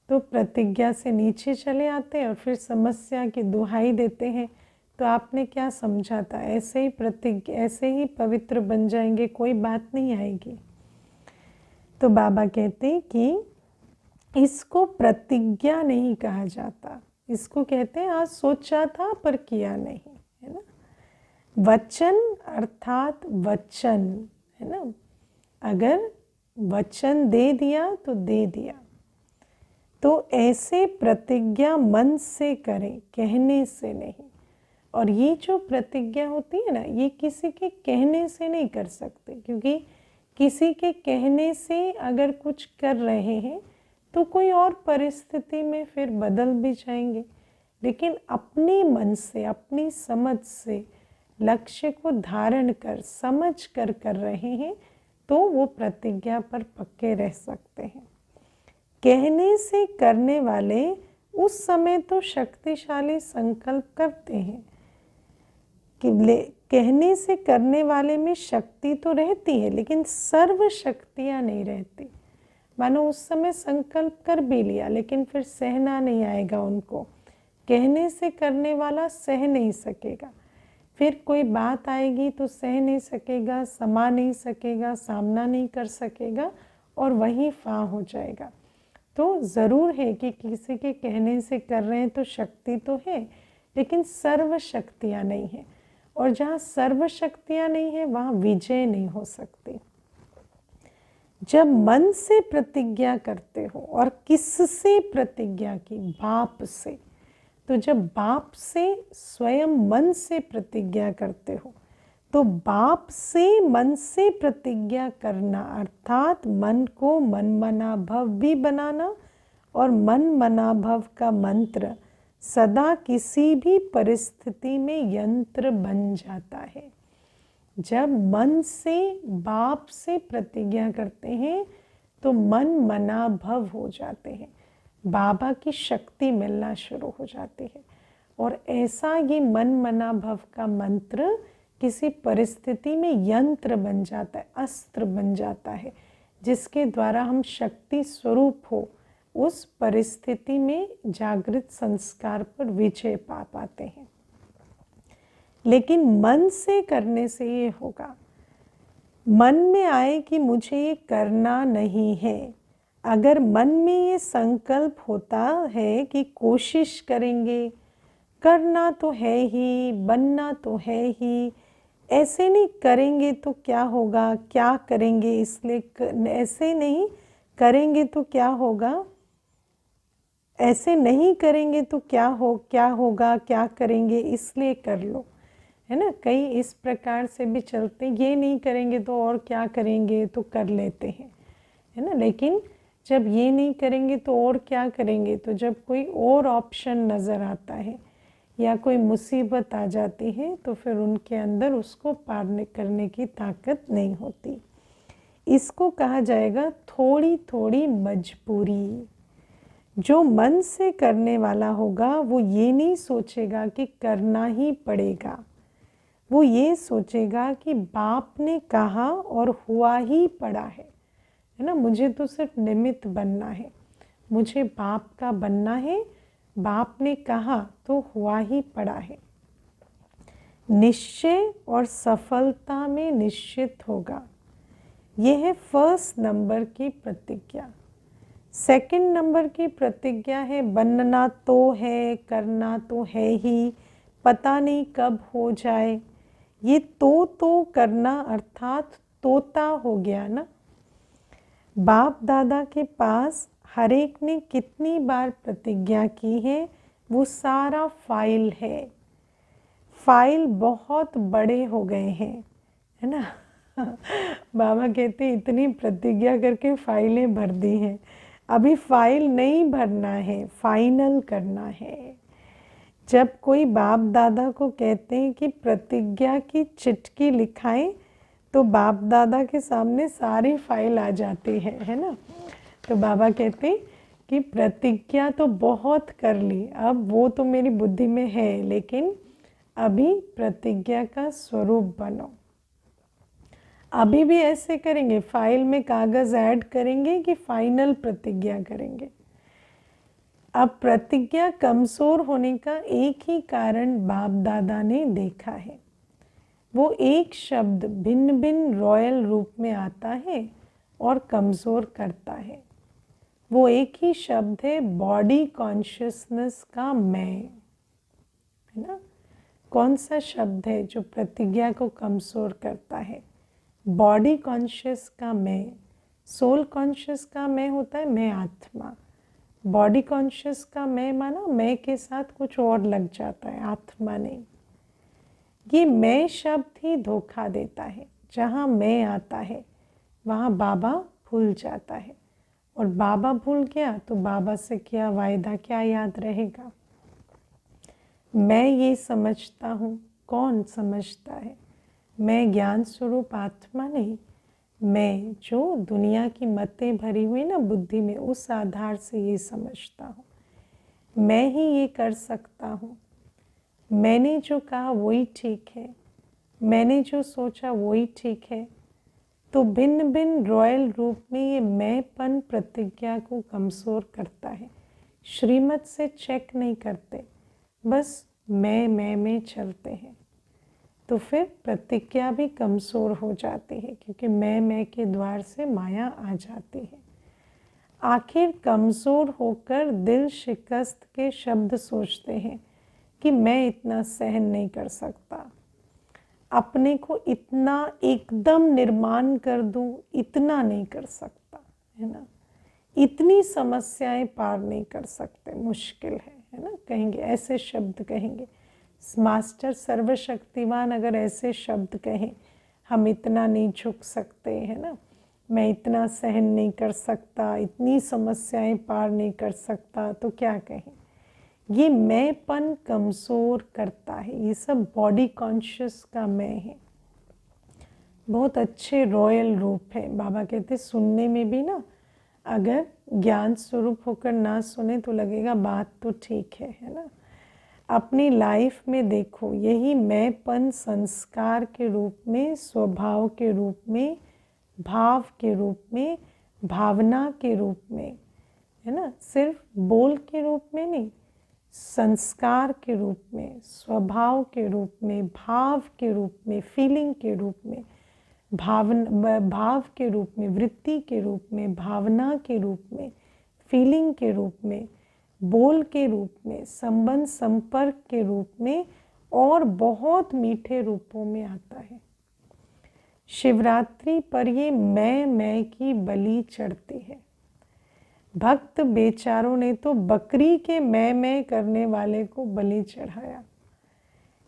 तो प्रतिज्ञा से नीचे चले आते हैं और फिर समस्या की दुहाई देते हैं। तो आपने क्या समझा था, ऐसे ही प्रतिज्ञा, ऐसे ही पवित्र बन जाएंगे, कोई बात नहीं आएगी। तो बाबा कहते कि इसको प्रतिज्ञा नहीं कहा जाता, इसको कहते हैं आज सोचा था पर किया नहीं, है ना। वचन अर्थात वचन, है ना, अगर वचन दे दिया तो दे दिया। तो ऐसे प्रतिज्ञा मन से करें, कहने से नहीं। और ये जो प्रतिज्ञा होती है ना, ये किसी के कहने से नहीं कर सकते, क्योंकि किसी के कहने से अगर कुछ कर रहे हैं तो कोई और परिस्थिति में फिर बदल भी जाएंगे, लेकिन अपने मन से, अपनी समझ से लक्ष्य को धारण कर, समझ कर रहे हैं तो वो प्रतिज्ञा पर पक्के रह सकते हैं। कहने से करने वाले उस समय तो शक्तिशाली संकल्प करते हैं कि कहने से करने वाले में शक्ति तो रहती है, लेकिन सर्व शक्तियाँ नहीं रहती। मानो उस समय संकल्प कर भी लिया लेकिन फिर सहना नहीं आएगा उनको, कहने से करने वाला सह नहीं सकेगा, फिर कोई बात आएगी तो सह नहीं सकेगा, समा नहीं सकेगा, सामना नहीं कर सकेगा और वहीं फाँ हो जाएगा। तो ज़रूर है कि किसी के कहने से कर रहे हैं तो शक्ति तो है, लेकिन सर्व शक्तियाँ नहीं है, और जहाँ सर्व शक्तियाँ नहीं है वहाँ विजय नहीं हो सकती। जब मन से प्रतिज्ञा करते हो, और किससे प्रतिज्ञा की, बाप से, तो जब बाप से स्वयं मन से प्रतिज्ञा करते हो तो बाप से मन से प्रतिज्ञा करना अर्थात मन को मन मना भव भी बनाना, और मन मना भव का मंत्र सदा किसी भी परिस्थिति में यंत्र बन जाता है। जब मन से बाप से प्रतिज्ञा करते हैं तो मन मना भव हो जाते हैं, बाबा की शक्ति मिलना शुरू हो जाती है, और ऐसा ये मन मना भव का मंत्र किसी परिस्थिति में यंत्र बन जाता है, अस्त्र बन जाता है, जिसके द्वारा हम शक्ति स्वरूप हो उस परिस्थिति में जागृत संस्कार पर विजय पा पाते हैं। लेकिन मन से करने से ये होगा, मन में आए कि मुझे ये करना नहीं है, अगर मन में ये संकल्प होता है कि कोशिश करेंगे, करना तो है ही, बनना तो है ही, ऐसे नहीं करेंगे तो क्या होगा, क्या करेंगे इसलिए, ऐसे नहीं करेंगे तो क्या होगा, ऐसे नहीं करेंगे तो क्या होगा, क्या करेंगे इसलिए कर लो, है ना। कई इस प्रकार से भी चलते, ये नहीं करेंगे तो और क्या करेंगे तो कर लेते हैं, है ना। लेकिन जब ये नहीं करेंगे तो और क्या करेंगे, तो जब कोई और ऑप्शन नज़र आता है या कोई मुसीबत आ जाती है तो फिर उनके अंदर उसको पार करने की ताकत नहीं होती। इसको कहा जाएगा थोड़ी थोड़ी मजबूरी। जो मन से करने वाला होगा वो ये नहीं सोचेगा कि करना ही पड़ेगा, वो ये सोचेगा कि बाप ने कहा और हुआ ही पड़ा है ना, मुझे तो सिर्फ निमित्त बनना है, मुझे बाप का बनना है, बाप ने कहा तो हुआ ही पड़ा है। निश्चय और सफलता में निश्चित होगा, यह है फर्स्ट नंबर की प्रतिज्ञा। सेकंड नंबर की प्रतिज्ञा है बनना तो है, करना तो है ही, पता नहीं कब हो जाए। ये तो करना अर्थात तोता हो गया ना। बाप दादा के पास हर एक ने कितनी बार प्रतिज्ञा की है, वो सारा फाइल है। फाइल बहुत बड़े हो गए हैं, है ना। बाबा कहते इतनी प्रतिज्ञा करके फाइलें भर दी हैं, अभी फाइल नहीं भरना है, फाइनल करना है। जब कोई बाप दादा को कहते हैं कि प्रतिज्ञा की चिट्ठी लिखाएं, तो बाप दादा के सामने सारी फाइल आ जाती है ना। तो बाबा कहते हैं कि प्रतिज्ञा तो बहुत कर ली, अब वो तो मेरी बुद्धि में है, लेकिन अभी प्रतिज्ञा का स्वरूप बनो। अभी भी ऐसे करेंगे, फाइल में कागज़ ऐड करेंगे कि फाइनल प्रतिज्ञा करेंगे। अब प्रतिज्ञा कमज़ोर होने का एक ही कारण बाप दादा ने देखा है। वो एक शब्द भिन्न भिन्न रॉयल रूप में आता है और कमज़ोर करता है। वो एक ही शब्द है, बॉडी कॉन्शियसनेस का मैं, है ना। कौन सा शब्द है जो प्रतिज्ञा को कमज़ोर करता है? बॉडी कॉन्शियस का मैं। सोल कॉन्शियस का मैं होता है मैं आत्मा। बॉडी कॉन्शियस का मैं माना मैं के साथ कुछ और लग जाता है, आत्मा नहीं। ये मैं शब्द ही धोखा देता है। जहाँ मैं आता है वहाँ बाबा भूल जाता है, और बाबा भूल गया तो बाबा से किया वायदा क्या याद रहेगा? मैं ये समझता हूँ, कौन समझता है? मैं ज्ञान स्वरूप आत्मा नहीं, मैं जो दुनिया की मतें भरी हुई ना बुद्धि में, उस आधार से ये समझता हूँ मैं ही ये कर सकता हूँ। मैंने जो कहा वही ठीक है, मैंने जो सोचा वही ठीक है। तो भिन्न भिन्न रॉयल रूप में ये मैंपन प्रतिज्ञा को कमज़ोर करता है। श्रीमत से चेक नहीं करते, बस मैं में चलते हैं, तो फिर प्रतिज्ञा भी कमज़ोर हो जाती है, क्योंकि मैं के द्वार से माया आ जाती है। आखिर कमज़ोर होकर दिल शिकस्त के शब्द सोचते हैं कि मैं इतना सहन नहीं कर सकता, अपने को इतना एकदम निर्माण कर दूं, इतना नहीं कर सकता, है ना। इतनी समस्याएं पार नहीं कर सकते, मुश्किल है ना। कहेंगे ऐसे शब्द, कहेंगे मास्टर सर्वशक्तिमान अगर ऐसे शब्द कहें, हम इतना नहीं झुक सकते, है ना, मैं इतना सहन नहीं कर सकता, इतनी समस्याएं पार नहीं कर सकता, तो क्या कहें? ये मैंपन कमज़ोर करता है। ये सब बॉडी कॉन्शियस का मैं है। बहुत अच्छे रॉयल रूप है। बाबा कहते सुनने में भी ना, अगर ज्ञान स्वरूप होकर ना सुने तो लगेगा बात तो ठीक है ना। अपनी लाइफ में देखो, यही मैंपन संस्कार के रूप में, स्वभाव के रूप में, भाव के रूप में, भावना के रूप में, है ना, सिर्फ बोल के रूप में नहीं, संस्कार के रूप में, स्वभाव के रूप में, भाव के रूप में, फीलिंग के रूप में, भाव के रूप में, वृत्ति के रूप में, भावना के रूप में, फीलिंग के रूप में, बोल के रूप में, संबंध संपर्क के रूप में, और बहुत मीठे रूपों में आता है। शिवरात्रि पर ये मैं की बलि चढ़ती है। भक्त बेचारों ने तो बकरी के मैं करने वाले को बलि चढ़ाया,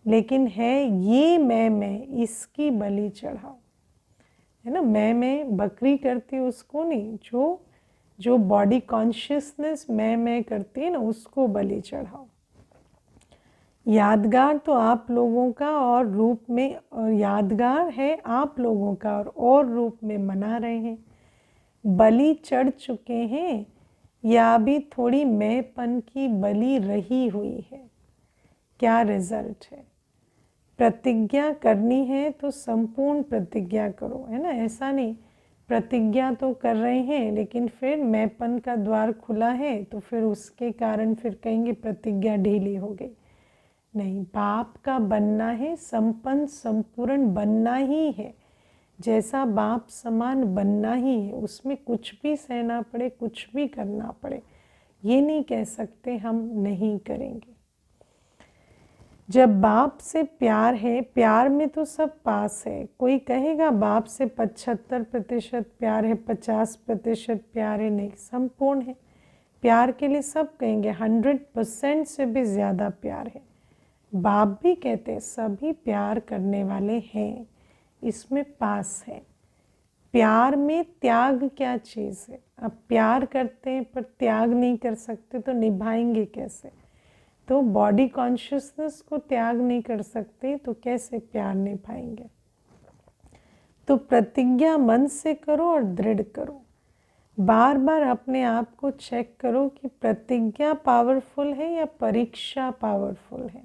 लेकिन है ये मैं, इसकी बलि चढ़ाओ, है ना। मैं बकरी करती उसको नहीं, जो बॉडी कॉन्शियसनेस मैं करती है ना, उसको बलि चढ़ाओ। यादगार तो आप लोगों का और रूप में, और यादगार है आप लोगों का और रूप में मना रहे हैं। बलि चढ़ चुके हैं या अभी थोड़ी मैंपन की बलि रही हुई है? क्या रिजल्ट है? प्रतिज्ञा करनी है तो संपूर्ण प्रतिज्ञा करो, है ना। ऐसा नहीं प्रतिज्ञा तो कर रहे हैं लेकिन फिर मैंपन का द्वार खुला है, तो फिर उसके कारण फिर कहेंगे प्रतिज्ञा ढीली हो गई। नहीं, बाप का बनना है, संपन्न संपूर्ण बनना ही है, जैसा बाप समान बनना ही है। उसमें कुछ भी सहना पड़े, कुछ भी करना पड़े, ये नहीं कह सकते हम नहीं करेंगे। जब बाप से प्यार है, प्यार में तो सब पास है। कोई कहेगा बाप से 75% प्यार है, 50% प्यार है, नहीं, संपूर्ण है। प्यार के लिए सब कहेंगे 100% से भी ज़्यादा प्यार है। बाप भी कहते हैं सभी प्यार करने वाले हैं, इसमें पास है। प्यार में त्याग क्या चीज़ है? अब प्यार करते हैं पर त्याग नहीं कर सकते तो निभाएंगे कैसे? तो बॉडी कॉन्शियसनेस को त्याग नहीं कर सकते तो कैसे प्यार निभाएंगे? तो प्रतिज्ञा मन से करो और दृढ़ करो। बार बार अपने आप को चेक करो कि प्रतिज्ञा पावरफुल है या परीक्षा पावरफुल है।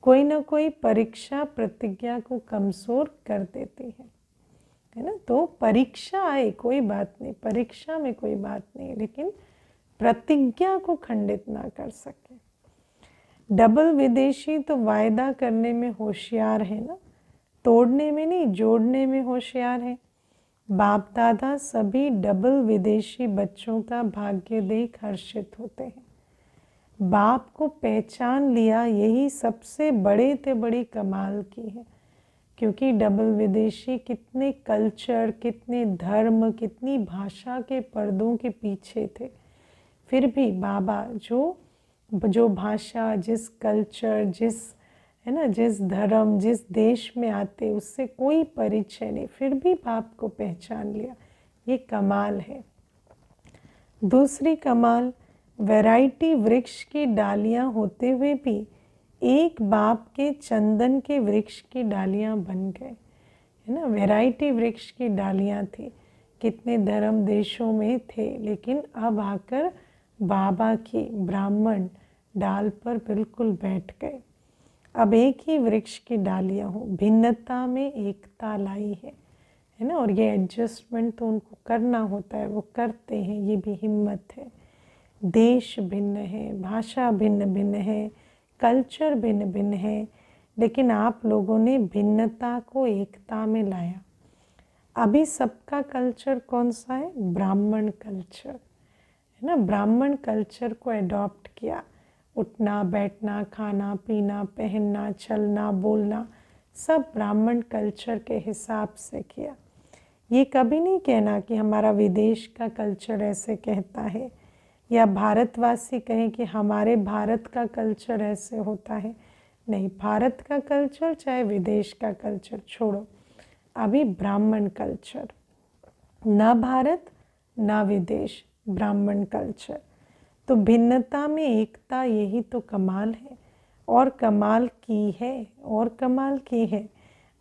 कोई ना कोई परीक्षा प्रतिज्ञा को कमज़ोर कर देती है ना। तो परीक्षा आए कोई बात नहीं, परीक्षा में कोई बात नहीं, लेकिन प्रतिज्ञा को खंडित ना कर सके। डबल विदेशी तो वायदा करने में होशियार है ना, तोड़ने में नहीं, जोड़ने में होशियार है। बाप दादा सभी डबल विदेशी बच्चों का भाग्य देख हर्षित होते हैं। बाप को पहचान लिया, यही सबसे बड़े से बड़ी कमाल की है। क्योंकि डबल विदेशी कितने कल्चर, कितने धर्म, कितनी भाषा के पर्दों के पीछे थे, फिर भी बाबा जो भाषा, जिस कल्चर, जिस है ना, जिस धर्म, जिस देश में आते उससे कोई परिचय नहीं, फिर भी बाप को पहचान लिया, ये कमाल है। दूसरी कमाल, वैरायटी वृक्ष की डालियां होते हुए भी एक बाप के चंदन के वृक्ष की डालियां बन गए, है ना। वैरायटी वृक्ष की डालियां थी, कितने धर्म देशों में थे, लेकिन अब आकर बाबा की ब्राह्मण डाल पर बिल्कुल बैठ गए। अब एक ही वृक्ष की डालियां हो, भिन्नता में एकता लाई है ना। और ये एडजस्टमेंट तो उनको करना होता है, वो करते हैं, ये भी हिम्मत है। देश भिन्न है, भाषा भिन्न भिन्न है, कल्चर भिन्न भिन्न है, लेकिन आप लोगों ने भिन्नता को एकता में लाया। अभी सबका कल्चर कौन सा है? ब्राह्मण कल्चर, है ना। ब्राह्मण कल्चर को एडॉप्ट किया। उठना बैठना, खाना पीना, पहनना, चलना, बोलना, सब ब्राह्मण कल्चर के हिसाब से किया। ये कभी नहीं कहना कि हमारा विदेश का कल्चर ऐसे कहता है, या भारतवासी कहें कि हमारे भारत का कल्चर ऐसे होता है। नहीं, भारत का कल्चर चाहे विदेश का कल्चर छोड़ो, अभी ब्राह्मण कल्चर, ना भारत ना विदेश, ब्राह्मण कल्चर। तो भिन्नता में एकता, यही तो कमाल है। और कमाल की है, और कमाल की है।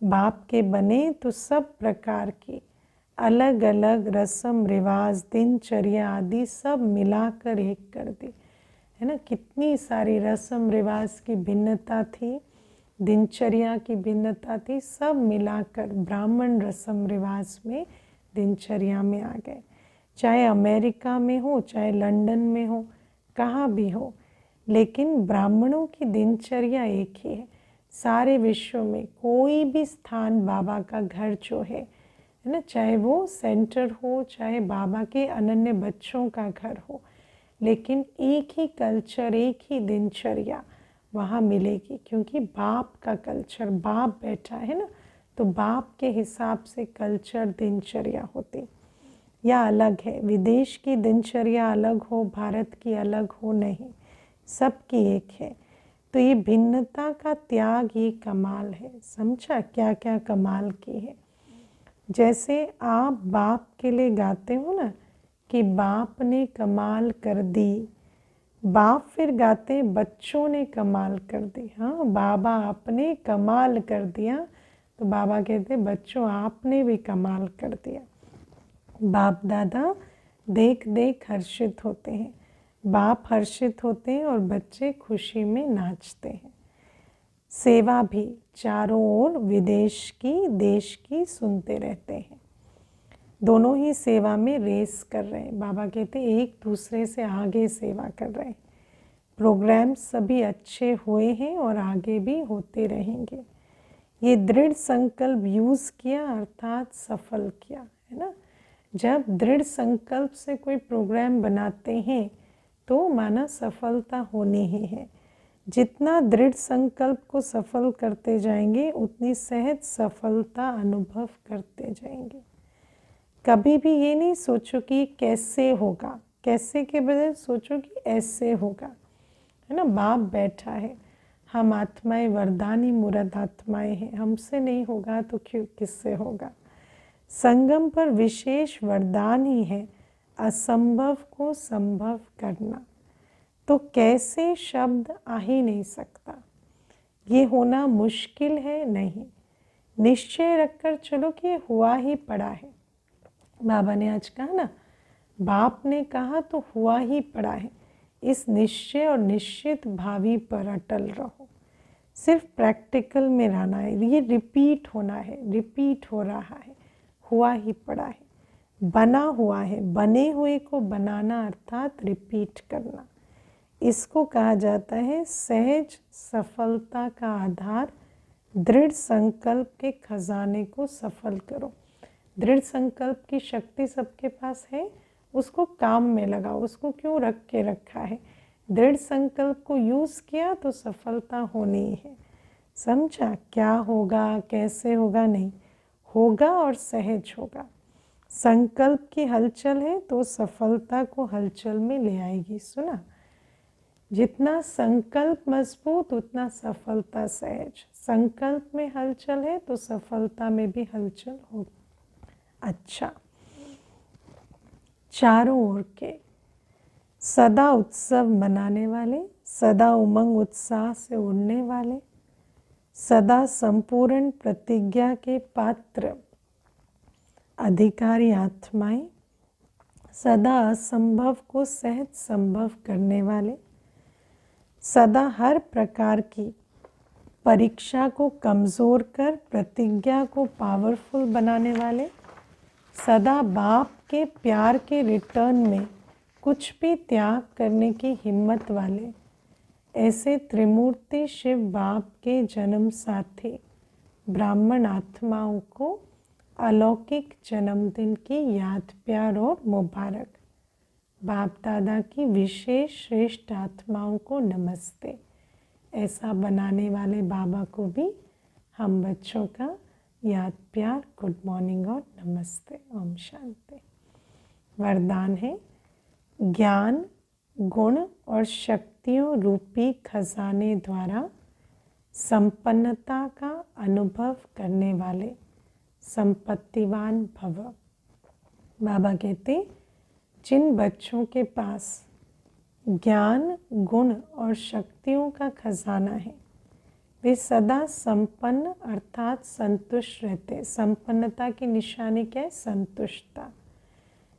बाप के बने तो सब प्रकार की अलग अलग रस्म रिवाज, दिनचर्या आदि सब मिलाकर एक कर दी, है ना। कितनी सारी रस्म रिवाज की भिन्नता थी, दिनचर्या की भिन्नता थी, सब मिलाकर ब्राह्मण रस्म रिवाज में, दिनचर्या में आ गए। चाहे अमेरिका में हो, चाहे लंदन में हो, कहाँ भी हो, लेकिन ब्राह्मणों की दिनचर्या एक ही है। सारे विश्व में कोई भी स्थान बाबा का घर जो है ना, चाहे वो सेंटर हो, चाहे बाबा के अनन्य बच्चों का घर हो, लेकिन एक ही कल्चर, एक ही दिनचर्या वहाँ मिलेगी। क्योंकि बाप का कल्चर, बाप बैठा है ना, तो बाप के हिसाब से कल्चर, दिनचर्या होती। या अलग है, विदेश की दिनचर्या अलग हो, भारत की अलग हो, नहीं, सबकी एक है। तो ये भिन्नता का त्याग, ये कमाल है। समझा क्या क्या कमाल की है। जैसे आप बाप के लिए गाते हो ना कि बाप ने कमाल कर दी, बाप फिर गाते बच्चों ने कमाल कर दी। हाँ, बाबा आपने कमाल कर दिया, तो बाबा कहते बच्चों आपने भी कमाल कर दिया। बाप दादा देख देख हर्षित होते हैं, बाप हर्षित होते हैं और बच्चे खुशी में नाचते हैं। सेवा भी चारों ओर विदेश की, देश की सुनते रहते हैं। दोनों ही सेवा में रेस कर रहे हैं। बाबा कहते हैं एक दूसरे से आगे सेवा कर रहे हैं। प्रोग्राम सभी अच्छे हुए हैं और आगे भी होते रहेंगे। ये दृढ़ संकल्प यूज़ किया अर्थात सफल किया, है ना। जब दृढ़ संकल्प से कोई प्रोग्राम बनाते हैं तो माना सफलता होनी ही है। जितना दृढ़ संकल्प को सफल करते जाएंगे उतनी सहज सफलता अनुभव करते जाएंगे। कभी भी ये नहीं सोचो कि कैसे होगा, कैसे के बजाय सोचो कि ऐसे होगा, है ना। बाप बैठा है, हम आत्माएं वरदानी मूर्त आत्माएं हैं, हमसे नहीं होगा तो क्यों किससे होगा। संगम पर विशेष वरदान ही है असंभव को संभव करना। तो कैसे शब्द आ ही नहीं सकता, ये होना मुश्किल है नहीं। निश्चय रखकर चलो कि ये हुआ ही पड़ा है। बाबा ने आज कहा ना, बाप ने कहा तो हुआ ही पड़ा है। इस निश्चय और निश्चित भावी पर अटल रहो। सिर्फ प्रैक्टिकल में रहना है, ये रिपीट होना है, रिपीट हो रहा है, हुआ ही पड़ा है, बना हुआ है। बने हुए को बनाना अर्थात रिपीट करना, इसको कहा जाता है सहज सफलता का आधार। दृढ़ संकल्प के खजाने को सफल करो। दृढ़ संकल्प की शक्ति सबके पास है, उसको काम में लगाओ। उसको क्यों रख के रखा है? दृढ़ संकल्प को यूज़ किया तो सफलता होनी है। समझा? क्या होगा कैसे होगा नहीं, होगा और सहज होगा। संकल्प की हलचल है तो सफलता को हलचल में ले आएगी। सुना? जितना संकल्प मजबूत उतना सफलता सहज। संकल्प में हलचल है तो सफलता में भी हलचल होगी। अच्छा, चारों ओर के सदा उत्सव मनाने वाले, सदा उमंग उत्साह से उड़ने वाले, सदा संपूर्ण प्रतिज्ञा के पात्र अधिकारी आत्माएं, सदा असंभव को सहज संभव करने वाले, सदा हर प्रकार की परीक्षा को कमज़ोर कर प्रतिज्ञा को पावरफुल बनाने वाले, सदा बाप के प्यार के रिटर्न में कुछ भी त्याग करने की हिम्मत वाले, ऐसे त्रिमूर्ति शिव बाप के जन्म साथी ब्राह्मण आत्माओं को अलौकिक जन्मदिन की याद प्यार और मुबारक। बाप दादा की विशेष श्रेष्ठ आत्माओं को नमस्ते। ऐसा बनाने वाले बाबा को भी हम बच्चों का याद प्यार, गुड मॉर्निंग और नमस्ते। ओम शांति। वरदान है ज्ञान, गुण और शक्तियों रूपी खजाने द्वारा संपन्नता का अनुभव करने वाले संपत्तिवान भव। बाबा कहते जिन बच्चों के पास ज्ञान, गुण और शक्तियों का खजाना है वे सदा संपन्न अर्थात संतुष्ट रहते। संपन्नता की निशानी क्या है? संतुष्टता।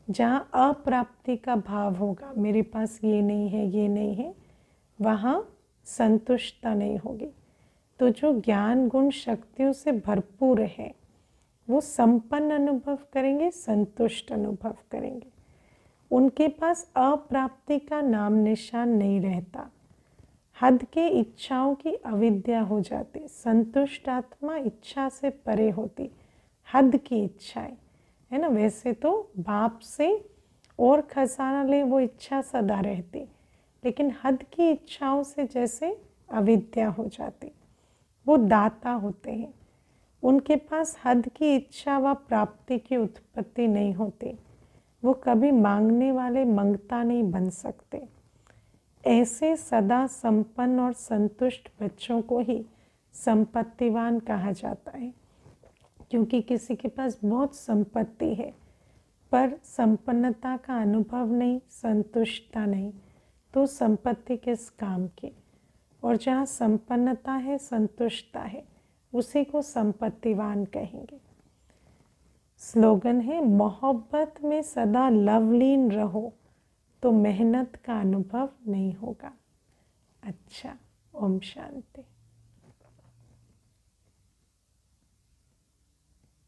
जहाँ अप्राप्ति का भाव होगा, मेरे पास ये नहीं है, ये नहीं है, वहाँ संतुष्टता नहीं होगी। तो जो ज्ञान, गुण, शक्तियों से भरपूर है वो संपन्न अनुभव करेंगे, संतुष्ट अनुभव करेंगे। उनके पास अप्राप्ति का नाम निशान नहीं रहता। हद के इच्छाओं की अविद्या हो जाती। संतुष्ट आत्मा इच्छा से परे होती। हद की इच्छाएं, है ना। वैसे तो बाप से और खजाना ले वो इच्छा सदा रहती, लेकिन हद की इच्छाओं से जैसे अविद्या हो जाती। वो दाता होते हैं, उनके पास हद की इच्छा व प्राप्ति की उत्पत्ति नहीं होती। वो कभी मांगने वाले मंगता नहीं बन सकते। ऐसे सदा संपन्न और संतुष्ट बच्चों को ही संपत्तिवान कहा जाता है, क्योंकि किसी के पास बहुत संपत्ति है पर संपन्नता का अनुभव नहीं, संतुष्टता नहीं, तो संपत्ति किस काम की। और जहाँ संपन्नता है, संतुष्टता है, उसी को संपत्तिवान कहेंगे। स्लोगन है मोहब्बत में सदा लवलीन रहो तो मेहनत का अनुभव नहीं होगा। अच्छा, ओम शांति।